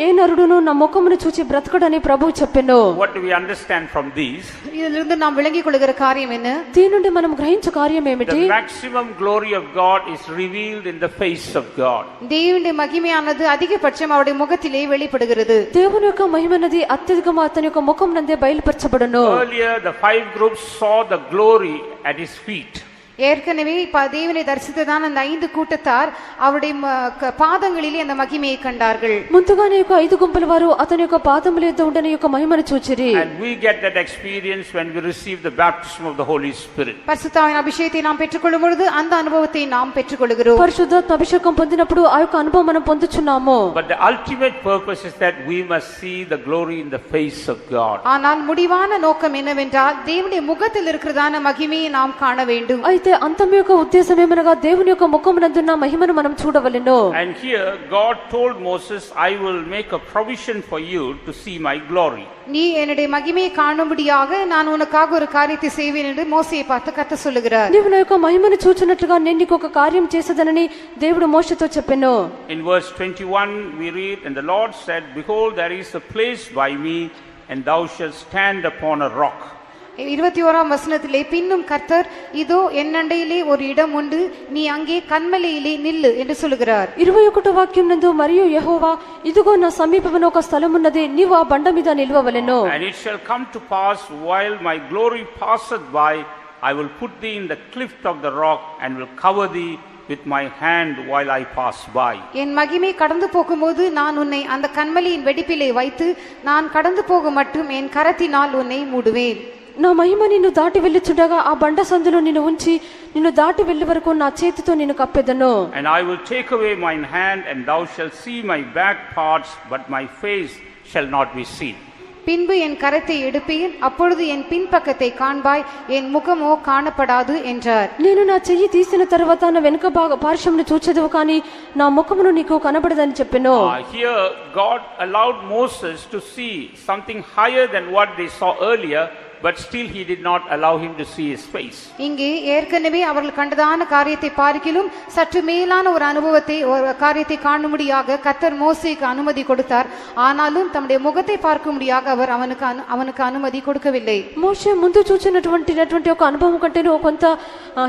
ఏ నరుడును నా ముఖమును చూచి బ్రతకడని ప్రభువు చెప్పెను. What do we understand from these? இதிலிருந்து நாம் விளங்கிக் கொள்ளுகிற காரியம் என்ன? దీని నుండి మనం గ్రహించే కార్యం ఏమిటి? The maximum glory of God is revealed in the face of God. தேவனுடைய மகிமையானது அதிகபட்சம் அவருடைய முகத்திலே வெளிப்படுகிறது. దేవుని యొక్క మహిమనది అత్యధికము అతని యొక్క ముఖం నందే బయలుపరచబడును. Earlier the 5 groups saw the glory at his feet. ஏற்கனவே தேவனை தரிசித்ததான் அந்த 5 கூட்டத்தார் அவருடைய பாதங்களிலே அந்த மகிமையை கண்டார்கள். ముందుగానే యొక్క 5 గుంపుల వారు అతని యొక్క పాదముల యొద్ద ఉండని యొక్క మహిమను చూచిరి. And we get that experience when we receive the baptism of the Holy Spirit. பரிசுத்தாவின் அபிஷேகத்தை நாம் பெற்றுக்கொள்ளும் பொழுது அந்த அனுபவத்தை நாம் பெற்றுக்கொள்கிறோம். పరిశుద్ధాత్మ అభిషేకం పొందినప్పుడు ఆ యొక్క అనుభవం మనం పొందుచున్నాము. But the ultimate purpose is that we must see the glory in the face of God. ஆனால் முடிவான நோக்கம் என்னவென்றால் தேவனுடைய முகத்தில் இருக்கிறதான மகிமையை நாம் காண வேண்டும். అయితే అంతం యొక్క ఉద్దేశం ఏమనగా దేవుని యొక్క ముఖమునందున్న మహిమను మనం చూడవలెను. And here God told Moses, I will make a provision for you to see my glory. நீ என்னுடைய மகிமையை காணும்படியாக நான் உனக்காக ஒரு காரியத்தை செய்வேன் என்று மோசேயை பார்த்து கர்த்தர் சொல்லுகிறார். నీవు నా యొక్క మహిమను చూచున్నట్లుగా నేను నీకు ఒక కార్యం చేసేదనని దేవుడు మోషేతో చెప్పెను. In verse 21 we read, and the Lord said, behold, there is a place by me, and thou shalt stand upon a rock. 21ஆம் வசனத்திலே பின்னும் கர்த்தர் இதோ என்னண்டையிலே ஒரு இடம் உண்டு, நீ அங்கே கன்மலையிலே நில்லு என்று சொல்லுகிறார். 21వ వాక్యం నందు మరియు యెహోవా ఇదిగో నా సమీపమున ఒక స్థలమున్నది, నీవు ఆ బండ మీద నిలవవలెను. And it shall come to pass while my glory passeth by, I will put thee in the cleft of the rock and will cover thee with my hand while I pass by. என் மகிமை கடந்து போகும்போது நான் உன்னை அந்த கன்மலையின் வெடிப்பிலே வைத்து நான் கடந்து போக மட்டும் என் கரத்தினால் உன்னை மூடுவேன். నా మహిమ నిన్ను దాటి వెళ్ళుచుండగా ఆ బండ సందులో నిన్ను ఉంచి నిన్ను దాటి వెళ్ళే వరకు నా చేతితో నిన్ను కప్పెదను. And I will take away mine hand, and thou shalt see my back parts, but my face shall not be seen. பின்பு என் கரத்தை எடுப்பேன், அப்பொழுது என் பின்பக்கத்தை காண்பாய், என் முகமோ காணப்படாது என்றார். నేను నా చెయ్యి తీసిన తర్వాత నా వెనుక పార్శ్వమును చూచెదవు కానీ నా ముఖమును నీకు కనబడదని చెప్పెను. Here God allowed Moses to see something higher than what they saw earlier, but still he did not allow him to see his face. இங்கே ஏற்கனவே அவர்கள் கண்டதான காரியத்தை பார்க்கிலும் சற்று மேலான ஒரு அனுபவத்தை ஒரு காரியத்தை காணும்படியாக கர்த்தர் மோசேக்கு அனுமதி கொடுத்தார். ஆனாலும் தம்முடைய முகத்தை பார்க்கும்படியாக அவர் அவனுக்கு அனுமதி கொடுக்கவில்லை. మోషే ముందు చూచినటువంటి ఒక అనుభవం కంటేను కొంత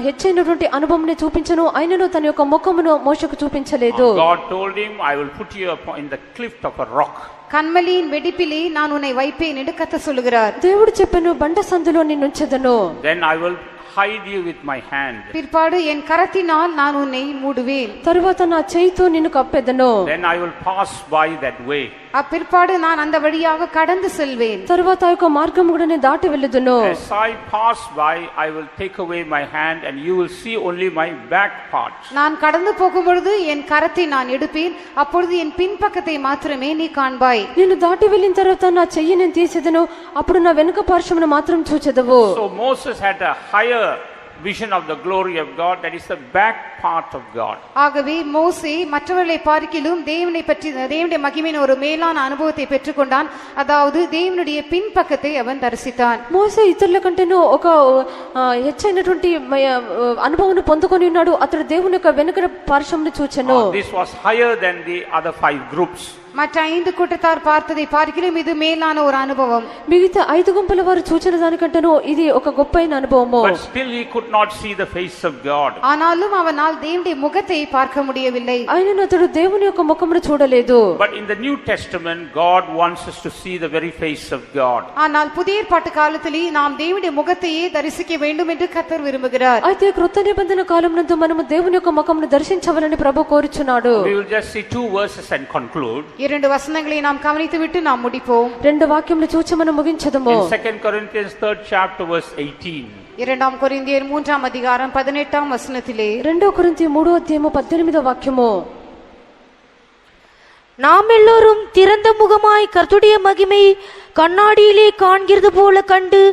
హెచ్చైనటువంటి అనుభవంని చూపించను, అయినను తన యొక్క ముఖమును మోషేకు చూపించలేదు. God told him, I will put you in the cleft of a rock. கன்மலையின் வெடிப்பிலே நான் உன்னை வைப்பேன் என்று கர்த்தர் சொல்லுகிறார். దేవుడు చెప్పెను, బండ సందులో నిన్నుంచెదను. Then I will hide you with my hand. பிற்பாடு என் கரத்தினால் நான் உன்னை மூடுவேன். తరువాత నా చేయితో నిన్ను కప్పెదను. Then I will pass by that way. அப்பிற்பாடு நான் அந்த வழியாக கடந்து செல்வேன். తరువాత ఆ యొక్క మార్గము కూడా నేను దాటి వెళ్ళుదును. As I pass by, I will take away my hand, and you will see only my back parts. நான் கடந்து போகும் பொழுது என் கரத்தை நான் எடுப்பேன், அப்பொழுது என் பின்பக்கத்தை மாத்திரமே நீ காண்பாய். నేను దాటి వెళ్ళిన తర్వాత నా చెయ్యి నేను తీసేదను, అప్పుడు నా వెనుక పార్శ్వమును మాత్రం చూచెదవు. So Moses had a higher vision of the glory of God, that is the back part of God. ஆகவே மோசே மற்றவர்களை பார்க்கிலும் தேவனுடைய மகிமையின் ஒரு மேலான அனுபவத்தை பெற்றுக்கொண்டான். அதாவது தேவனுடைய பின்பக்கத்தை அவன் தரிசித்தான். మోసే ఇతరుల కంటేను ఒక హెచ్చైనటువంటి అనుభవం పొందుకొని ఉన్నాడు. అతడు దేవుని యొక్క వెనుక పార్శ్వమును చూచెను. This was higher than the other 5 groups. மற்ற 5 கூட்டத்தார் பார்த்ததை பார்க்கிலும் இது மேலான ஒரு அனுபவம். మిగతా 5 గుంపుల వారు చూచిన దానికంటేను ఇది ఒక గొప్పైన అనుభవము. But still he could not see the face of God. ஆனாலும் அவனால் தேவனுடைய முகத்தை பார்க்க முடியவில்லை. ఆయనను అతడు దేవుని యొక్క ముఖమును చూడలేదు. But in the New Testament, God wants us to see the very face of God. ஆனால் புதிய ஏற்பாட்டு காலத்திலே நாம் தேவனுடைய முகத்தையே தரிசிக்க வேண்டும் என்று கர்த்தர் விரும்புகிறார். అయితే కృత నిబంధన కాలమునందు మనము దేవుని యొక్క ముఖమును దర్శించవాలని ప్రభు కోరుచున్నాడు. We will just see 2 verses and conclude. 2 வசனங்களை நாம் கவனித்துவிட்டு நாம் முடிப்போம். 2 వాక్యములు చూచి మనం ముగించదము. In 2 Corinthians 3rd chapter verse 18. 2 கொரிந்தியர் 3ஆம் அதிகாரம் 18ஆம் வசனத்திலே 2 కొరింథీ 3వ అధ్యాయము 18వ వాక్యము. நாம் எல்லோரும் திறந்த முகமாய் கர்த்தருடைய மகிமை கண்ணாடியிலே காண்கிறது போல கண்டு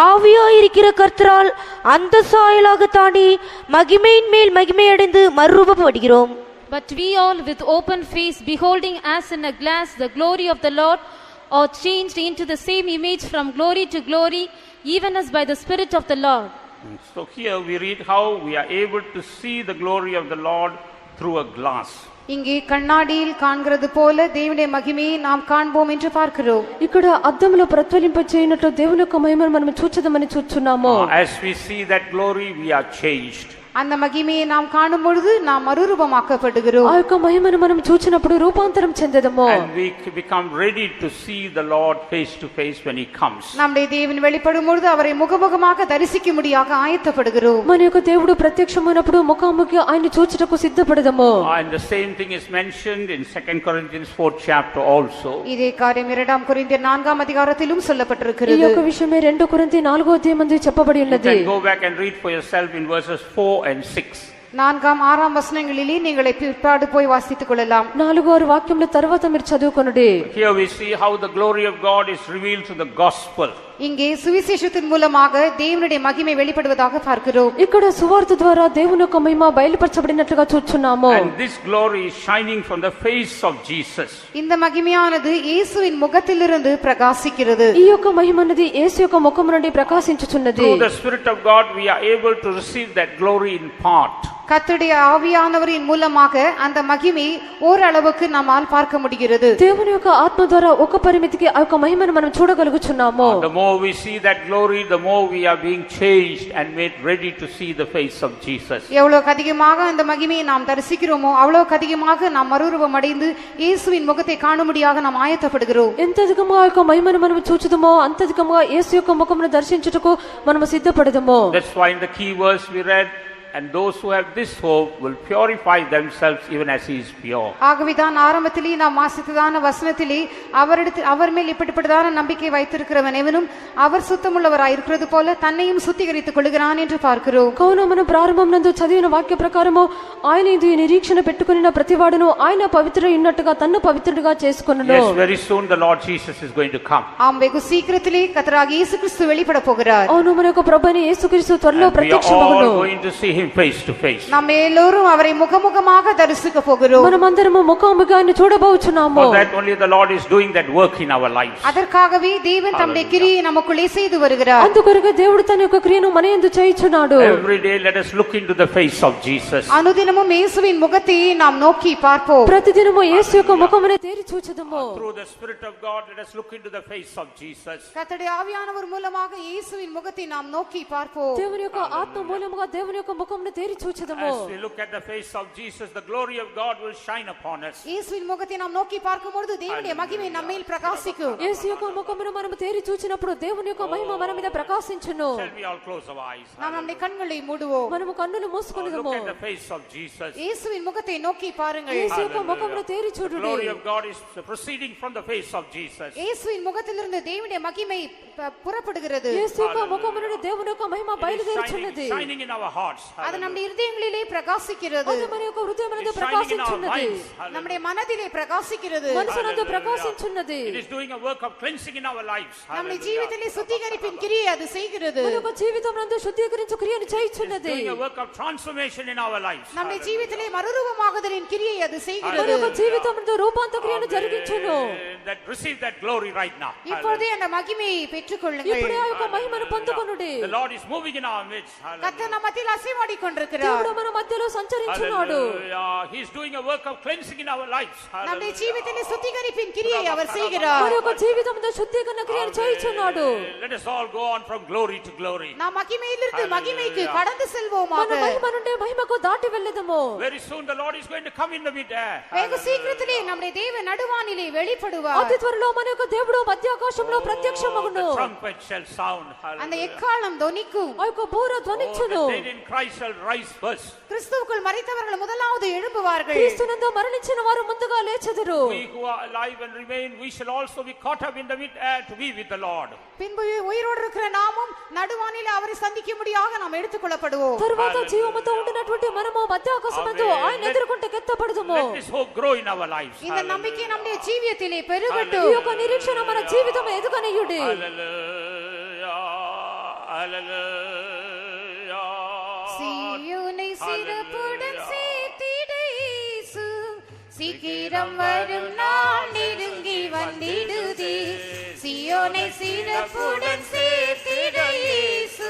ஆவியாயிருக்கிற கர்த்தரால் அந்த சாயலாகத்தானே மகிமையின் மேல் மகிமையடைந்து மறுரூபப்படுகிறோம். But we all with open face, beholding as in a glass the glory of the Lord, are changed into the same image from glory to glory, even as by the Spirit of the Lord. So here we read how we are able to see the glory of the Lord through a glass. இங்கே கண்ணாடியில் காண்கிறது போல தேவனுடைய மகிமையை நாம் காண்போம் என்று பார்க்கிறோம். ఇక్కడ అద్దంలో ప్రతిఫలింప చేయనట్లు దేవుని యొక్క మహిమను మనం చూచదమని చూచున్నాము. As we see that glory, we are changed. அந்த மகிமையை நாம் காணும் பொழுது நாம் மறுரூபமாக்கப்படுகிறோம். ఆ యొక్క మహిమను మనం చూచినప్పుడు రూపాంతరం చెందదము. And we become ready to see the Lord face to face when he comes. நம்முடைய தேவன் வெளிப்படும் பொழுது அவரை முகமுகமாக தரிசிக்கும்படியாக ஆயத்தப்படுகிறோம். మన యొక్క దేవుడు ప్రత్యక్షమైనప్పుడు ముఖాముఖి ఆయన్ని చూచుటకు సిద్ధపడదము. And the same thing is mentioned in 2 Corinthians 4th chapter also. இதே காரியம் 2 கொரிந்தியர் 4ஆம் அதிகாரத்திலும் ఈ சொல்லப்பட்டிருக்கிறது. యొక్క విషయమే 2 కొరింథీ 4వ అధ్యాయమందు చెప్పబడి You ఉన్నది. can go back and read for yourself in verses 4 and 6. 4ஆம் 6ஆம் வசனங்களிலே நீங்கள் பிற்பாடு போய் வாசித்துக் கொள்ளலாம். 4-6 వాక్యముల తర్వాత మీరు చదువుకొనుడి. Here we see how the glory of God is revealed through the gospel. இங்கே சுவிசேஷத்தின் மூலமாக தேவனுடைய மகிமை வெளிப்படுவதாக பார்க்கிறோம். ఇక్కడ సువార్త ద్వారా దేవుని యొక్క మహిమ బయలుపరచబడినట్లుగా చూస్తున్నాము. And this glory is shining from the face of Jesus. இந்த மகிமையானது இயேசுவின் முகத்திலிருந்து பிரகாசிக்கிறது. ఈ యొక్క మహిమ అనేది యేసు యొక్క ముఖము నుండి ప్రకాశించుచున్నది. Through the Spirit of God we are able to receive that glory in part. கர்த்தருடைய ஆவியானவரின் மூலமாக அந்த மகிமை ஓரளவுக்கு நம்மால் பார்க்க முடிகிறது. దేవుని యొక్క ఆత్మ ద్వారా ఒక పరిమితికి ఆ యొక్క మహిమను మనం చూడగలుగుచున్నాము. The more we see that glory, the more we are being changed and made ready to see the face of Jesus. எவ்வளவுக்கு அதிகமாக அந்த மகிமையை நாம் தரிசிக்கிறோமோ அவ்வளவுக்கு அதிகமாக நாம் மறுரூபம் அடைந்து இயேசுவின் முகத்தை காணும்படியாக நாம் ஆயத்தப்படுகிறோம். ఎంత అధికంగా ఆ యొక్క మహిమను మనం చూచుదమో అంత అధికంగా యేసు యొక్క ముఖమును దర్శించుటకు మనము సిద్ధపడదము. That's why in the key verse we read, and those who have this hope will purify themselves even as he is pure. ஆகவேதான் ஆரம்பத்திலே நாம் வாசித்ததான வசனத்திலே அவர் மேல் இப்படிப்பட்டதான நம்பிக்கை வைத்திருக்கிறவன் எவனும் அவர் சுத்தமுள்ளவராய் இருக்கிறது போல தன்னையும் சுத்திகரித்துக் கொள்கிறான் என்று பார்க்கிறோம். కావున మనం ప్రారంభమునందు చదివిన వాక్య ప్రకారము ఆయన ఇది నిరీక్షణ పెట్టుకొనిన ప్రతివాడును ఆయన పవిత్రుడై ఉన్నట్టుగా తన్ను పవిత్రుడిగా చేసుకొనును. Yes, very soon the Lord Jesus is going to come. ஆம், வெகு சீக்கிரத்திலே கர்த்தராகிய இயேசு கிறிஸ்து வெளிப்பட போகிறார். అవును, మన యొక్క ప్రభువైన యేసుక్రీస్తు త్వరలో We are ప్రత్యక్షమగును. all going to see him face to face. நாம் எல்லோரும் அவரை முகமுகமாக தரிசிக்க போகிறோம். మనమందరము ముఖాముఖి ఆయన చూడబోచున్నాము. For that only the Lord is doing that work in our lives. அதற்காகவே தேவன் தம்முடைய கிரியை நமக்குள்ளே செய்து வருகிறார். అందుకొరకు దేవుడు తన యొక్క క్రియను మన యందు చేయుచున్నాడు. Every day let us look into the face of Jesus. அனுதினமும் இயேசுவின் முகத்தை நாம் நோக்கி பார்ப்போம். ప్రతిదినము యేసు యొక్క ముఖమును తేరి చూచుదము. Through the Spirit of God let us look into the face of Jesus. கர்த்தருடைய ஆவியானவர் மூலமாக இயேசுவின் முகத்தை நாம் நோக்கி பார்ப்போம். దేవుని యొక్క ఆత్మ మూలముగా దేవుని యొక్క ముఖమును తేరి చూచుదము. As we look at the face of Jesus, the glory of God will shine upon us. இயேசுவின் முகத்தை நாம் நோக்கி பார்க்கும்போது தேவனுடைய மகிமை நம்மேல் பிரகாசிக்கும். యేసు యొక్క ముఖమును మనము తేరి చూచినప్పుడు దేవుని యొక్క మహిమ మన మీద ప్రకాశించును. Shall we all close our eyes? நாம் நம்முடைய கண்களை மூடுவோம். మనము కన్నులు Look మూసుకొనుదము. at the face of Jesus. இயேசுவின் முகத்தை நோக்கி பாருங்கள். యేసు యొక్క ముఖమును తేరి The చూడుడి. glory of God is proceeding from the face of Jesus. இயேசுவின் முகத்திலிருந்து தேவனுடைய மகிமை புறப்படுகிறது. యేసు యొక్క ముఖము నుండి దేవుని యొక్క మహిమ బయలుదేరుచున్నది. Shining in our hearts. அது நம்முடைய இதயங்களிலே பிரகாசிக்கிறது. అది మన యొక్క హృదయమునందు It is shining in our ప్రకాశించున్నది. minds. நம்முடைய மனதிலே பிரகாசிக்கிறது. మనసునందు ప్రకాశించున్నది. It is doing a work of cleansing in our lives. நம்முடைய ஜீவிதத்திலே சுத்திகரிப்பின் கிரியை அது செய்கிறது. మన యొక్క జీవితమునందు శుద్ధీకరించు క్రియను చేయుచున్నది. Doing a work of transformation in our lives. நம்முடைய ஜீவிதத்திலே மறுரூபமாகுதலின் கிரியை அது మన செய்கிறது. యొక్క జీవితమునందు రూపాంతర క్రియను జరిగించును. That receive that glory right now. இப்பொழுதே அந்த மகிமையை பெற்றுக்கொள்ளுங்கள். ఇప్పుడే ఆ యొక్క మహిమను పొందుకొనుడి. The Lord is moving in our midst. கர்த்தர் நம்ம மத்தியில் அசைவாடிக் கொண்டிருக்கிறார். దేవుడు మన మధ్యలో సంచరించున్నాడు. Hallelujah. He is doing a work of cleansing in our lives. நம்முடைய ஜீவிதத்திலே சுத்திகரிப்பின் கிரியை அவர் செய்கிறார். మన యొక్క జీవితములో శుద్ధీకరణ క్రియను చేయుచున్నాడు. Let us all go on from glory to glory. நாம் மகிமையிலிருந்து மகிமைக்கு கடந்து செல்வோமாக. మన మహిమ నుండి మహిమకు దాటి వెళ్ళదము. Very soon the Lord is going to come in the mid-air. வெகு சீக்கிரத்திலே நம்முடைய தேவன் நடுவானிலே வெளிப்படுவார். అతి త్వరలో మన యొక్క దేవుడు మధ్య ఆకాశంలో ప్రత్యక్షమగును. The trumpet shall sound. அந்த எக்காளம் தொனிக்கும். ఆ యొక్క బూర ధ్వనించును. The dead in Christ shall rise first. கிறிஸ்துவுக்குள் மரித்தவர்கள் முதலாவது எழும்புவார்கள். క్రీస్తునందు మరణించిన వారు ముందుగా లేచెదరు. We who are alive and remain, we shall also be caught up in the mid-air to be with the Lord. பின்பு உயிரோடு இருக்கிற நாமும் நடுவானிலே அவரை சந்திக்கும்படியாக நாம் எடுத்துக்கொள்ளப்படுவோம். తరువాత జీవముతో ఉండినటువంటి మనము మధ్య ఆకాశమందు ఆయన ఎదుర్కొంటే కెత్తపడదుము. Let this hope grow in our lives. இந்த நம்பிக்கை நம்முடைய ஜீவியத்திலே பெருகட்டும். ఈ యొక్క నిరీక్షణ మన జీవితం ఎదుగనియుడి. Hallelujah. Hallelujah. சீயோனை சிறப்புடன் சேர்த்திட இயேசு சீக்கிரம் வரும் நாள் நெருங்கி வந்திடுதே. சீயோனை சிறப்புடன் சேர்த்திட இயேசு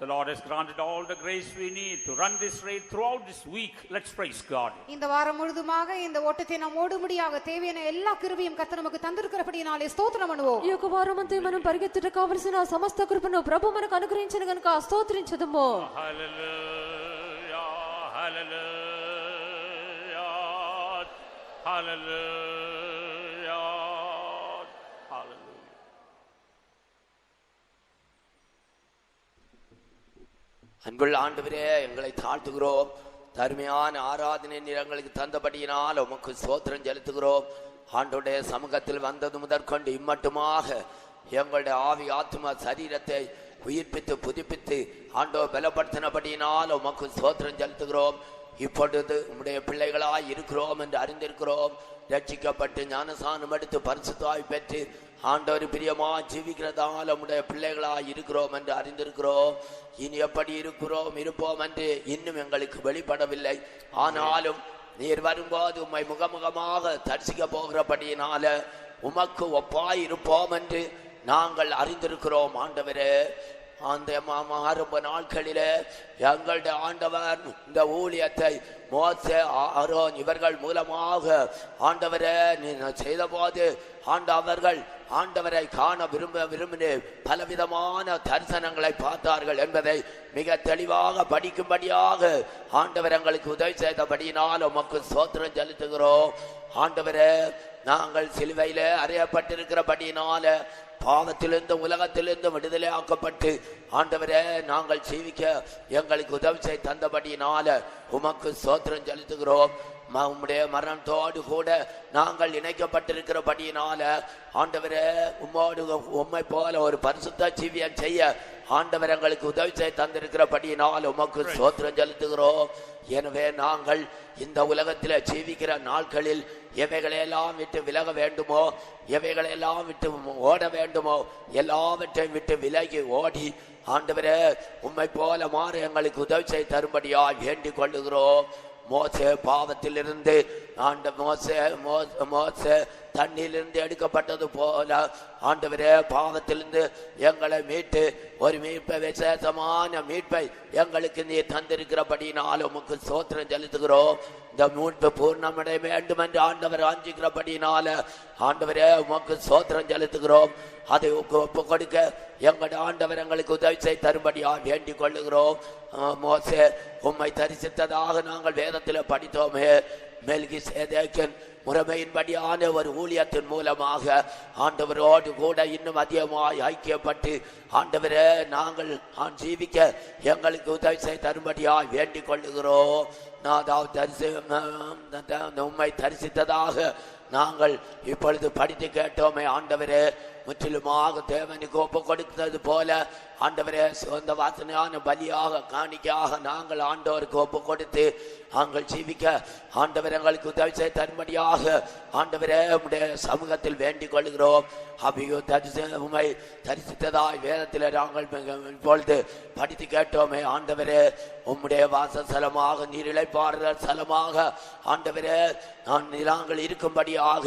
The Lord has granted all the grace we need to run this race throughout this week. Let's praise God. இந்த வாரம் முழுதுமாக இந்த ஓட்டத்தை நாம் ஓடும்படியாக தேவையான எல்லா கிருபையும் கர்த்தர் நமக்கு தந்திருக்கிறபடியாலே ஸ்தோத்திரம் பண்ணுவோம். ఈ యొక్క వారమంతా మనం పరిగెత్తుట కావలసిన సమస్త కృపను ప్రభు మనకు అనుగ్రహించిన గనుక స్తోత్రించుదుము. Hallelujah, hallelujah, hallelujah, hallelujah. அன்புள்ள ஆண்டவரே, எங்களை தாழ்த்துகிறோம். தருமையான ஆராதனை நிறங்களுக்கு தந்தபடியினால் உமக்கு ஸ்தோத்திரம் செலுத்துகிறோம். ஆண்டோடைய சமூகத்தில் வந்தது முதற்கொண்டு இம்மட்டுமாக எங்களுடைய ஆவி ஆத்மா சரீரத்தை உயிர்ப்பித்து புதுப்பித்து ஆண்டோ பலப்படுத்தினபடியினால் உமக்கு ஸ்தோத்திரம் செலுத்துகிறோம். இப்பொழுது உம்முடைய பிள்ளைகளாய் இருக்கிறோம் என்று அறிந்திருக்கிறோம். ரட்சிக்கப்பட்டு ஞானசானம் எடுத்து பரிசுத்தாய் பெற்று ஆண்டவர் பிரியமா ஜீவிக்கிறதால் உம்முடைய பிள்ளைகளாய் இருக்கிறோம் என்று அறிந்திருக்கிறோம். இனி எப்படி இருப்போம் என்று இன்னும் எங்களுக்கு வெளிப்படவில்லை. ஆனாலும் நீர் வரும்போது உம்மை முகமுகமாக தரிசிக்க போகிறபடியினால உமக்கு ஒப்பாய் இருப்போம் என்று நாங்கள் அறிந்திருக்கிறோம். ஆண்டவரே, அந்த ஆரம்ப நாட்களிலே எங்களுடைய ஆண்டவர் இந்த ஊழியத்தை மோசே, ஆரோன் இவர்கள் மூலமாக ஆண்டவரே செய்த போது அவர்கள் ஆண்டவரை காண விரும்பின பலவிதமான தரிசனங்களை பார்த்தார்கள் என்பதை மிக தெளிவாக படிக்கும்படியாக ஆண்டவர் எங்களுக்கு உதவி செய்தபடியினால் உமக்கு ஸ்தோத்திரம் செலுத்துகிறோம். ஆண்டவரே, நாங்கள் சிலுவையில அறையப்பட்டிருக்கிறபடியினால பாவத்திலிருந்து உலகத்திலிருந்து விடுதலை ஆக்கப்பட்டு ஆண்டவரே நாங்கள் ஜீவிக்க எங்களுக்கு உதவி செய்து தந்தபடியினால உமக்கு ஸ்தோத்திரம் செலுத்துகிறோம். உம்முடைய மரணத்தோடு கூட நாங்கள் இணைக்கப்பட்டிருக்கிறபடியினால ஆண்டவரே உம்மை போல ஒரு பரிசுத்த ஜீவியம் செய்ய ஆண்டவர் எங்களுக்கு உதவி செய்து தந்திருக்கிறபடியினால் உமக்கு ஸ்தோத்திரம் செலுத்துகிறோம். எனவே நாங்கள் இந்த உலகத்தில் ஜீவிக்கிற நாட்களில் எவைகளையெல்லாம் விட்டு விலக வேண்டுமோ, எவைகளையெல்லாம் விட்டு ஓட வேண்டுமோ, எல்லாவற்றையும் விட்டு விலகி ஓடி ஆண்டவரே உம்மை போல மாற எங்களுக்கு உதவி செய்து தரும்படியாய் வேண்டிக் கொள்ளுகிறோம். மோசே பாவத்திலிருந்து மோசே தண்ணியிலிருந்து எடுக்கப்பட்டது போல ஆண்டவரே பாவத்திலிருந்து எங்களை மீட்டு ஒரு மீட்பை, விசேஷமான மீட்பை எங்களுக்கு நீர் தந்திருக்கிறபடினால் உமக்கு ஸ்தோத்திரம் செலுத்துகிறோம். இந்த மீட்பு பூர்ணமடைய வேண்டும் என்று ஆண்டவர் ஆஞ்சிக்கிறபடினால ஆண்டவரே உமக்கு ஸ்தோத்திரம் செலுத்துகிறோம். அதை ஒப்பு கொடுக்க எங்களுடைய ஆண்டவர் எங்களுக்கு உதவி செய்து தரும்படியா வேண்டிக் கொள்ளுகிறோம். மோசே உம்மை தரிசித்ததாக நாங்கள் வேதத்தில் படித்தோமே, மெல்கிசேதேக்கின் முறைமையின்படியான ஒரு ஊழியத்தின் மூலமாக ஆண்டவரோடு கூட இன்னும் அதிகமாய் ஐக்கியப்பட்டு ஆண்டவரே நாங்கள் ஜீவிக்க எங்களுக்கு உதவி செய்து தரும்படியாய் வேண்டிக் கொள்ளுகிறோம். உம்மை தரிசித்ததாக நாங்கள் இப்பொழுது படித்து கேட்டோமே ஆண்டவரே, முற்றிலுமாக தேவனுக்கு ஒப்பு கொடுத்தது போல ஆண்டவரே சொந்த வாசனையான பலியாக காணிக்கையாக நாங்கள் ஆண்டவருக்கு ஒப்பு கொடுத்து நாங்கள் ஜீவிக்க ஆண்டவர் எங்களுக்கு உதவி செய்து தரும்படியாக ஆண்டவரே உம்முடைய சமூகத்தில் வேண்டிக் கொள்கிறோம். உம்மை தரிசித்ததாய் வேதத்தில் நாங்கள் இப்பொழுது படித்து கேட்டோமே ஆண்டவரே, உம்முடைய வாசஸ்தலமாக நீரிழைப்பாறுதல் ஸ்தலமாக ஆண்டவரே நாங்கள் இருக்கும்படியாக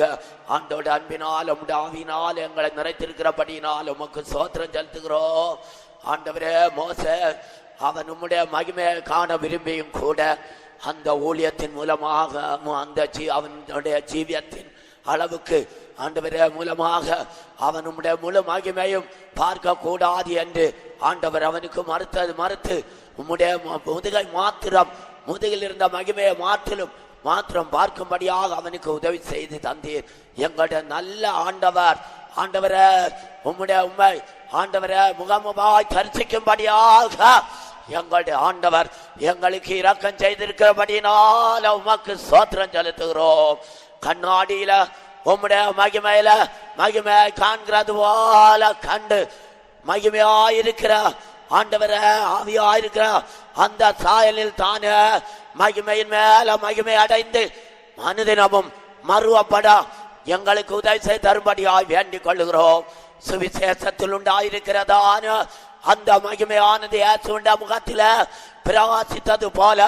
ஆண்டோட அன்பினால் உம்முடைய ஆவியினால் எங்களை நிறைத்திருக்கிறபடியினால் உமக்கு ஸ்தோத்திரம் செலுத்துகிறோம். ஆண்டவரே, மோசே அவன் உம்முடைய மகிமையை காண விரும்பியும் கூட அந்த ஊழியத்தின் மூலமாக அவனுடைய ஜீவியத்தின் அளவுக்கு ஆண்டவரே மூலமாக அவன் உம்முடைய முழு மகிமையும் பார்க்க கூடாது என்று ஆண்டவர் அவனுக்கு மறுத்து உம்முடைய முதுகில் இருந்த மகிமையை மாத்திரம் பார்க்கும்படியாக அவனுக்கு உதவி செய்து தந்தீர். எங்களுடைய நல்ல ஆண்டவரே உம்முடைய உண்மை ஆண்டவரே முகமுகமாய் தரிசிக்கும்படியாக எங்களுடைய ஆண்டவர் எங்களுக்கு இரக்கம் செய்திருக்கிறபடினால உமக்கு ஸ்தோத்திரம் செலுத்துகிறோம். கண்ணாடியில உம்முடைய மகிமையை காண்கிறது போல கண்டு மகிமையாயிருக்கிற ஆண்டவரே ஆவியாயிருக்கிற அந்த சாயலில் தானே மகிமையின் மேல மகிமை அடைந்து அனுதினமும் மறுவப்பட எங்களுக்கு உதவி செய்து தரும்படியாய் வேண்டிக் கொள்ளுகிறோம். சுவிசேஷத்தில் உண்டாயிருக்கிறதான அந்த மகிமையானது இயேசுவின் முகத்தில பிரகாசித்தது போல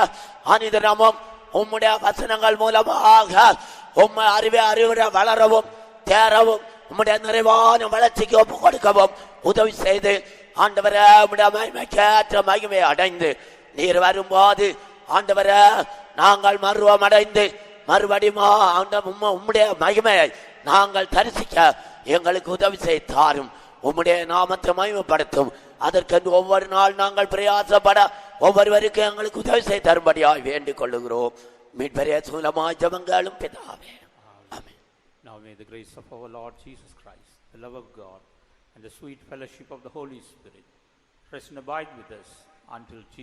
அனுதினமும் உம்முடைய வசனங்கள் மூலமாக உம்மை அறிவிட வளரவும் தேரவும் உம்முடைய நிறைவான வளர்ச்சிக்கு ஒப்பு கொடுக்கவும் உதவி செய்து ஆண்டவரே உம்முடைய மகிமைக்கேற்ற மகிமை அடைந்து நீர் வரும்போது ஆண்டவரே நாங்கள் மருவம் அடைந்து மறுபடியும் உம்முடைய மகிமையை நாங்கள் தரிசிக்க எங்களுக்கு உதவி செய்து தாரும். உம்முடைய நாமத்தை மகிமைப்படுத்தும். அதற்கென்று ஒவ்வொரு நாள் நாங்கள் பிரயாசப்பட ஒவ்வொருவருக்கும் எங்களுக்கு உதவி செய்து தரும்படியாய் வேண்டிக் கொள்ளுகிறோம். மீட்பரே சூலமாய் ஜெபங்களும் பிதாவே. ஆமென். Now may the grace of our Lord Jesus Christ, the love of God, and the sweet fellowship of the Holy Spirit rest and abide with us until Jesus